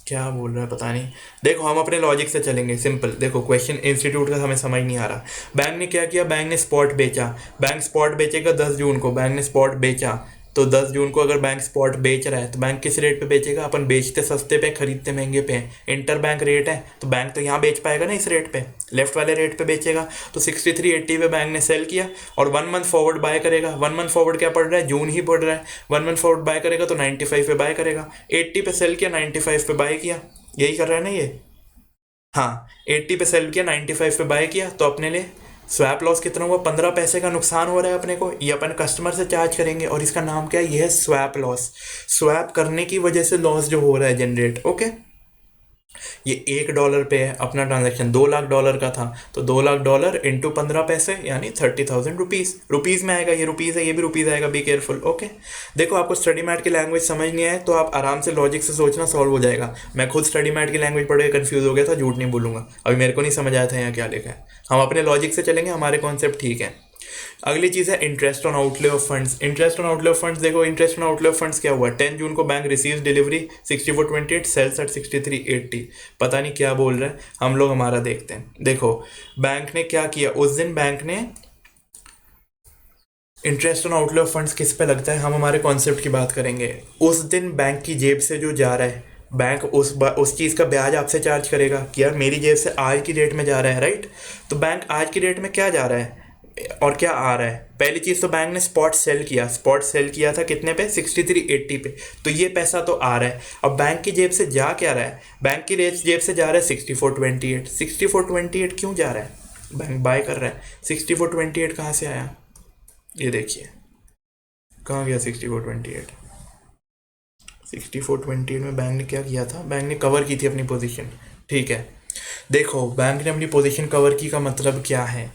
क्या बोल रहा है पता नहीं। देखो हम अपने लॉजिक से चलेंगे, सिंपल। देखो क्वेश्चन इंस्टीट्यूट का हमें समझ नहीं आ रहा। बैंक ने क्या किया, बैंक ने स्पॉट बेचा, बैंक स्पॉट बेचेगा 10 जून को, बैंक ने स्पॉट बेचा। तो 10 जून को अगर बैंक स्पॉट बेच रहा है तो बैंक किस रेट पे बेचेगा, अपन बेचते सस्ते पे खरीदते महंगे पे, इंटर बैंक रेट है, तो बैंक तो यहाँ बेच पाएगा ना इस रेट पे, लेफ्ट वाले रेट पे बेचेगा। तो 63.80 पे बैंक ने सेल किया और 1 मंथ फॉरवर्ड बाय करेगा। 1 मंथ फॉरवर्ड क्या पड़ रहा है, जून ही पड़ रहा है। 1 मंथ फॉरवर्ड बाय करेगा तो 95 पे बाय करेगा। 80 पे सेल किया, 95 पे बाय किया, यही कर रहा है ना ये। हाँ 80 पे सेल किया, 95 पे बाय किया, तो अपने लिए स्वैप लॉस कितना हुआ, 15 पैसे का नुकसान हो रहा है अपने को। ये अपन कस्टमर से चार्ज करेंगे और इसका नाम क्या है, ये है स्वैप लॉस। स्वैप करने की वजह से लॉस जो हो रहा है जनरेट, ओके। ये $1 पे है, अपना ट्रांजैक्शन $2 लाख का था, तो $2 लाख इंटू 15 पैसे यानी 30,000 रुपीज़। रुपीज़ में आएगा, ये रुपीज़ है, ये भी रुपीज़ आएगा, बी केयरफुल, ओके। देखो आपको स्टडी मैट की लैंग्वेज समझ नहीं आए तो आप आराम से लॉजिक से सोचना, सॉल्व हो जाएगा। मैं खुद स्टडी मैट की लैंग्वेज पढ़ के कन्फ्यूज़ हो गया था, झूठ नहीं बोलूँगा, अभी मेरे को नहीं समझ आया था यहाँ क्या लिखा है। हम अपने लॉजिक से चलेंगे, हमारे कॉन्सेप्ट ठीक है। अगली चीज़ है interest on outlay of funds. Interest on outlay of funds, देखो interest on outlay of funds क्या हुआ, 10 जून को bank receives delivery 64.28, sells at 63.80। पता नहीं क्या बोल रहा है, हम लोग हमारा देखते हैं। देखो बैंक ने क्या किया, उस दिन बैंक ने interest on outlay of funds किस पे लगता है, हम हमारे कॉन्सेप्ट की बात करेंगे। उस दिन बैंक की जेब से जो जा रहा है, बैंक उस चीज़ का ब्याज आपसे चार्ज करेगा कि यार मेरी जेब से आज की डेट में जा रहा है, राइट। तो बैंक आज की डेट में क्या जा रहा है और क्या आ रहा है। पहली चीज़ तो बैंक ने स्पॉट सेल किया, स्पॉट सेल किया था कितने पे, 63.80 पे, तो ये पैसा तो आ रहा है। अब बैंक की जेब से जा क्या रहा है, बैंक की जेब से जा रहा है 64.28। 64.28 क्यों जा रहा है, बैंक बाय कर रहा है। 64.28 कहाँ से आया, ये देखिए कहाँ गया 64.28। 64.28 में बैंक ने क्या किया था, बैंक ने कवर की थी अपनी पोजीशन, ठीक है। देखो बैंक ने अपनी पोजीशन कवर की का मतलब क्या है,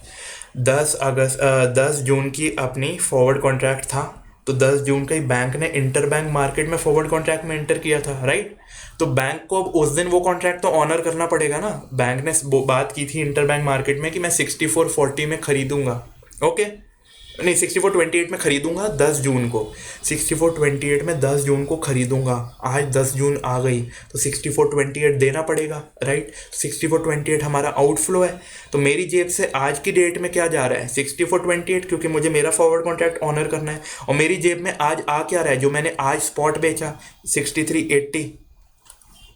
10 जून की अपनी फॉरवर्ड कॉन्ट्रैक्ट था, तो 10 जून का ही बैंक ने इंटर बैंक मार्केट में फॉरवर्ड कॉन्ट्रैक्ट में एंटर किया था, राइट। तो बैंक को अब उस दिन वो कॉन्ट्रैक्ट तो ऑनर करना पड़ेगा ना। बैंक ने बात की थी इंटर बैंक मार्केट में कि मैं 64.40 में खरीदूंगा, ओके, नहीं 64.28 में खरीदूंगा 10 जून को, 64.28 में 10 जून को खरीदूंगा। आज 10 जून आ गई तो 64.28 देना पड़ेगा, राइट। 64.28 हमारा आउटफ्लो है, तो मेरी जेब से आज की डेट में क्या जा रहा है 64.28, क्योंकि मुझे मेरा फॉरवर्ड कॉन्ट्रैक्ट ऑनर करना है। और मेरी जेब में आज आ क्या रहा है, जो मैंने आज स्पॉट बेचा 63.80,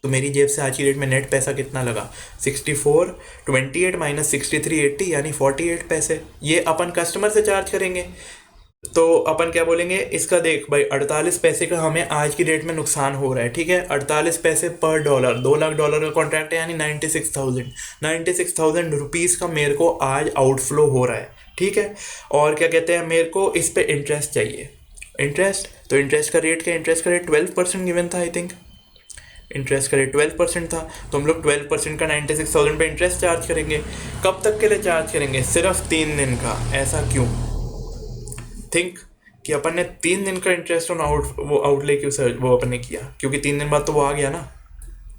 तो मेरी जेब से आज की डेट में नेट पैसा कितना लगा, 64.28 माइनस 63.80 यानी 48 पैसे। ये अपन कस्टमर से चार्ज करेंगे, तो अपन क्या बोलेंगे इसका, देख भाई 48 पैसे का हमें आज की डेट में नुकसान हो रहा है, ठीक है। 48 पैसे पर डॉलर, $2 लाख का कॉन्ट्रैक्ट है यानी 96,000 रुपीज़ का मेरे को आज आउटफ्लो हो रहा है, ठीक है। और क्या कहते हैं, मेरे को इस पर इंटरेस्ट चाहिए, इंटरेस्ट, तो इंटरेस्ट का रेट क्या, इंटरेस्ट का रेट 12% गिवन था, आई थिंक इंटरेस्ट का रेट 12% था, तो हम लोग 12% का 96,000 पे इंटरेस्ट चार्ज करेंगे। कब तक के लिए चार्ज करेंगे, सिर्फ 3 दिन का। ऐसा क्यों, थिंक कि अपन ने 3 दिन का इंटरेस्ट ऑन आउटले क्यों सर वो अपन ने किया, क्योंकि 3 दिन बाद तो वो आ गया ना,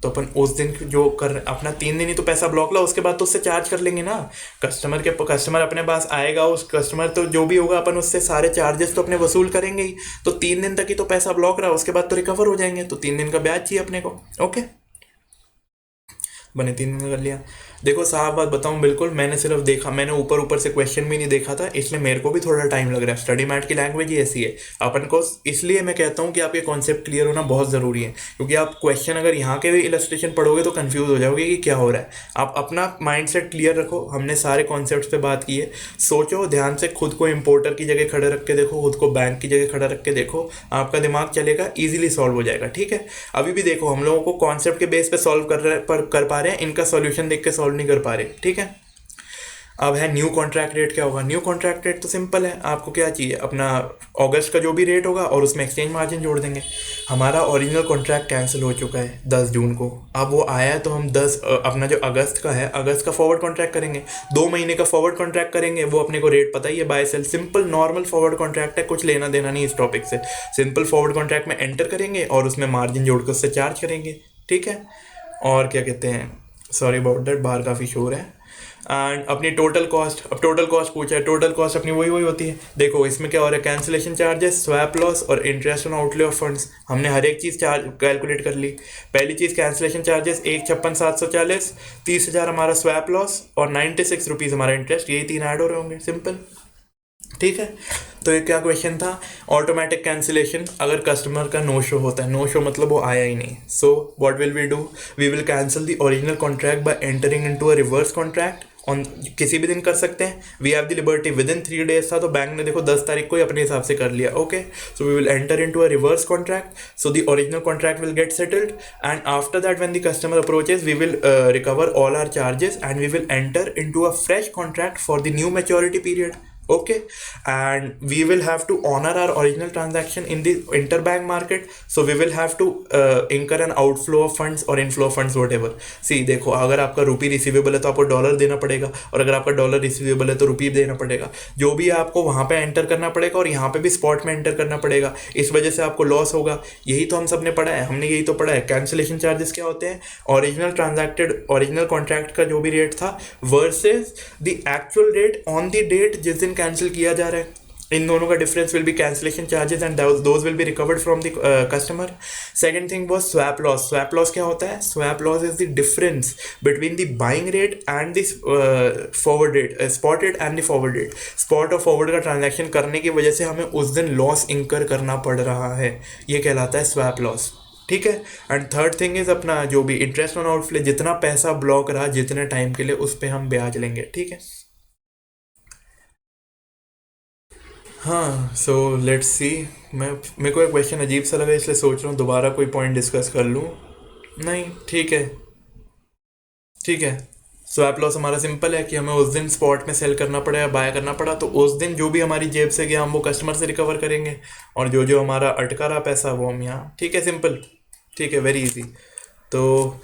तो अपन उस दिन जो कर अपना 3 दिन ही तो पैसा ब्लॉक ला, उसके बाद तो उससे चार्ज कर लेंगे ना। कस्टमर अपने पास आएगा, उस कस्टमर तो जो भी होगा अपन उससे सारे चार्जेस तो अपने वसूल करेंगे ही। तो 3 दिन तक ही तो पैसा ब्लॉक रहा, उसके बाद तो रिकवर हो जाएंगे, तो 3 दिन का ब्याज चाहिए अपने को, ओके। मैंने 3 दिन कर लिया। देखो साफ बात बताऊं, बिल्कुल मैंने सिर्फ देखा, मैंने ऊपर से क्वेश्चन भी नहीं देखा था, इसलिए मेरे को भी थोड़ा टाइम लग रहा है। स्टडी मैट की लैंग्वेज ही ऐसी है अपन को, इसलिए मैं कहता हूं कि आपके कॉन्सेप्ट क्लियर होना बहुत ज़रूरी है, क्योंकि आप क्वेश्चन अगर यहाँ के भी इलस्ट्रेशन पढ़ोगे तो कंफ्यूज हो जाओगे कि क्या हो रहा है। आप अपना माइंड सेट क्लियर रखो, हमने सारे कॉन्सेप्ट पे बात की है, सोचो ध्यान से, खुद को इम्पोर्टर की जगह खड़े रख के देखो, खुद को बैंक की जगह खड़ा रख के देखो, आपका दिमाग चलेगा, ईजिली सॉल्व हो जाएगा, ठीक है। अभी भी देखो हम लोगों को कॉन्सेप्ट के बेस पे सॉल्व कर पा रहे हैं, इनका सॉल्यूशन देख के सॉल्व नहीं कर पा रहे, ठीक है। अब है न्यू कॉन्ट्रैक्ट रेट। क्या होगा न्यू कॉन्ट्रैक्ट रेट? तो सिंपल है, आपको क्या चाहिए, अपना अगस्त का जो भी रेट होगा और उसमें एक्सचेंज मार्जिन जोड़ देंगे। हमारा ओरिजिनल कॉन्ट्रैक्ट कैंसिल हो चुका है 10 जून को, अब वो आया है तो हम अपना जो अगस्त का है, अगस्त का फॉरवर्ड कॉन्ट्रैक्ट करेंगे, 2 महीने का फॉरवर्ड कॉन्ट्रैक्ट करेंगे। वो अपने को रेट पता ही है, buy sell, simple normal forward contract है, कुछ लेना देना नहीं इस टॉपिक से। सिंपल फॉरवर्ड कॉन्ट्रैक्ट में एंटर करेंगे और उसमें मार्जिन जोड़ कर उससे चार्ज करेंगे, ठीक है। और क्या कहते हैं, सॉरी अबाउट दैट, बाहर काफ़ी शोर है। एंड अपनी टोटल कॉस्ट, अब टोटल कॉस्ट पूछा है, टोटल कॉस्ट अपनी वही वही होती है। देखो इसमें क्या हो रहा है, कैंसिलेशन चार्जेस, स्वैप लॉस और interest on outlay of funds, हमने हर एक चीज़ चार्ज कैलकुलेट कर ली। पहली चीज़ कैंसिलेशन चार्जेस 1,56,740, 30,000 हमारा स्वैप लॉस और 96 रुपीज़ हमारा इंटरेस्ट, यही 3 ऐड हो रहे होंगे, सिंपल, ठीक है। तो ये क्या क्वेश्चन था, ऑटोमेटिक कैंसिलेशन अगर कस्टमर का नो शो होता है, नो शो मतलब वो आया ही नहीं, so what will we do, we will cancel the original contract by entering into a reverse contract on, किसी भी दिन कर सकते हैं, we have the liberty, within 3 days था तो बैंक ने देखो 10 तारीख को ही अपने हिसाब से कर लिया, okay. So we will enter into a reverse contract, so the original contract will get settled and after that when the customer approaches we will recover all our charges and we will enter into a fresh contract for the new maturity period, okay, and we will have to honor our original transaction in the interbank market, so we will have to incur an outflow of funds or inflow of funds, whatever. See देखो, अगर आपका रुपी receivable है तो आपको dollar देना पड़ेगा, और अगर आपका डॉलर रिसीवेबल है तो रुपी देना पड़ेगा, जो भी है आपको वहाँ पे एंटर करना पड़ेगा और यहाँ पे भी स्पॉट में एंटर करना पड़ेगा, इस वजह से आपको लॉस होगा। यही तो हम सब ने पढ़ा है, हमने यही तो पढ़ा है। कैंसिलेशन चार्जेस क्या होते हैं, ओरिजिनल कॉन्ट्रैक्ट का जो भी रेट था versus the actual rate on the date जिस दिन कैंसिल किया जा रहा है, इन दोनों का difference will be cancellation charges and those will be recovered from the customer. Second thing was swap loss. Swap loss क्या होता है, swap loss is the difference between the buying rate and the forward rate, spot rate and the forward rate. Spot और forward का transaction करने की वजह से हमें उस दिन लॉस इंकर करना पड़ रहा है, ये कहलाता है स्वैप लॉस, ठीक है। एंड थर्ड थिंग इज अपना जो भी इंटरेस्ट ऑन आउटफ्लो, जितना पैसा ब्लॉक रहा जितने टाइम के लिए उस पर हम ब्याज लेंगे, ठीक है। हाँ, सो लेट्स सी, मेरे को एक क्वेश्चन अजीब सा लगा इसलिए सोच रहा हूँ दोबारा कोई पॉइंट डिस्कस कर लूँ। नहीं, ठीक है, ठीक है। स्वैप लॉस हमारा सिंपल है कि हमें उस दिन स्पॉट में सेल करना पड़ा या बाय करना पड़ा, तो उस दिन जो भी हमारी जेब से गया हम वो कस्टमर से रिकवर करेंगे, और जो जो हमारा अटका रहा पैसा वो हम यहाँ, ठीक है, सिंपल, ठीक है, वेरी इजी। तो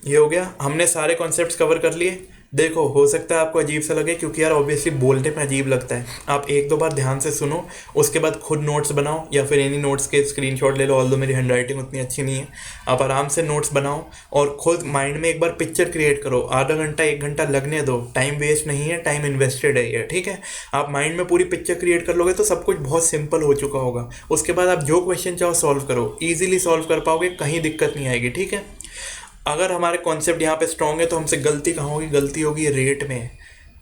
ये हो गया, हमने सारे कॉन्सेप्ट्स कवर कर लिए। देखो हो सकता है आपको अजीब सा लगे क्योंकि यार ऑब्वियसली बोलने में अजीब लगता है, आप एक दो बार ध्यान से सुनो, उसके बाद खुद नोट्स बनाओ या फिर इन्हीं नोट्स के स्क्रीनशॉट ले लो, ऑल्दो मेरी हैंड राइटिंग उतनी अच्छी नहीं है। आप आराम से नोट्स बनाओ और खुद माइंड में एक बार पिक्चर क्रिएट करो, आधा घंटा 1 घंटा लगने दो, टाइम वेस्ट नहीं है, टाइम इन्वेस्टेड है ये, ठीक है। आप माइंड में पूरी पिक्चर क्रिएट कर लोगे तो सब कुछ बहुत सिंपल हो चुका होगा। उसके बाद आप जो क्वेश्चन चाहो सॉल्व करो, ईजिली सॉल्व कर पाओगे, कहीं दिक्कत नहीं आएगी, ठीक है। अगर हमारे कॉन्सेप्ट यहाँ पे स्ट्रॉन्ग है तो हमसे गलती कहाँ होगी, गलती होगी रेट में।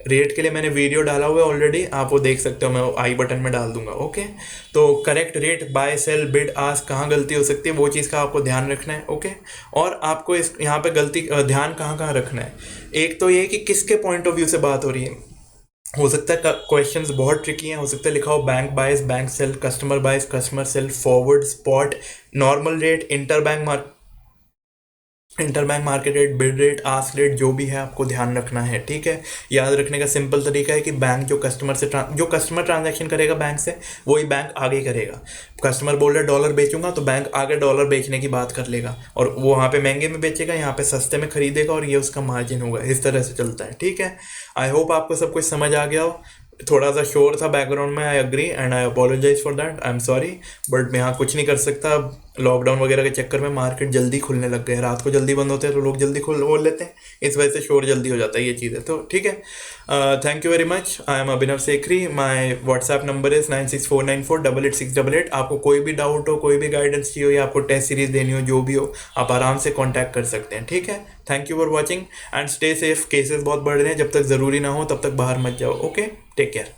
रेट के लिए मैंने वीडियो डाला हुआ है ऑलरेडी, आप वो देख सकते हो, मैं आई बटन में डाल दूंगा, ओके। तो correct rate, buy sell bid ask, कहाँ गलती हो सकती है वो चीज़ का आपको ध्यान रखना है, ओके। और आपको इस यहाँ पे गलती ध्यान कहाँ कहाँ रखना है, एक तो ये कि किसके पॉइंट ऑफ व्यू से बात हो रही है। हो सकता है क्वेश्चंस बहुत ट्रिकी हैं, हो सकता है लिखा हो bank buys, bank sell, customer buys, customer sell, forward, spot, normal rate, interbank market rate, bid rate, ask rate, जो भी है आपको ध्यान रखना है, ठीक है। याद रखने का सिंपल तरीका है कि बैंक जो कस्टमर ट्रांजैक्शन करेगा बैंक से, वही बैंक आगे करेगा। कस्टमर बोल रहा है डॉलर बेचूंगा तो बैंक आगे डॉलर बेचने की बात कर लेगा, और वो वहाँ पे महंगे में बेचेगा, यहाँ पे सस्ते में खरीदेगा, और ये उसका मार्जिन होगा, इस तरह से चलता है, ठीक है। आई होप आपको सब कुछ समझ आ गया हो। थोड़ा सा शोर था बैकग्राउंड में, I agree and I apologise for that, I am sorry, but मैं यहाँ कुछ नहीं कर सकता। लॉकडाउन वगैरह के चक्कर में मार्केट जल्दी खुलने लग गए, रात को जल्दी बंद होते हैं तो लोग जल्दी खोल लेते हैं, इस वजह से शोर जल्दी हो जाता है, ये चीज़ है, तो ठीक है। Thank you very much, I am Abhinav Sekhri, my WhatsApp number is 9649488688। आपको कोई भी डाउट हो, कोई भी गाइडेंस चाहिए हो, या आपको टेस्ट सीरीज देनी हो, जो भी हो, आप आराम से कॉन्टैक्ट कर सकते हैं, ठीक है। Thank you for watching and stay safe. Cases बहुत बढ़ रहे हैं, जब तक ज़रूरी ना हो तब तक बाहर मत जाओ, ओके, टेक केयर।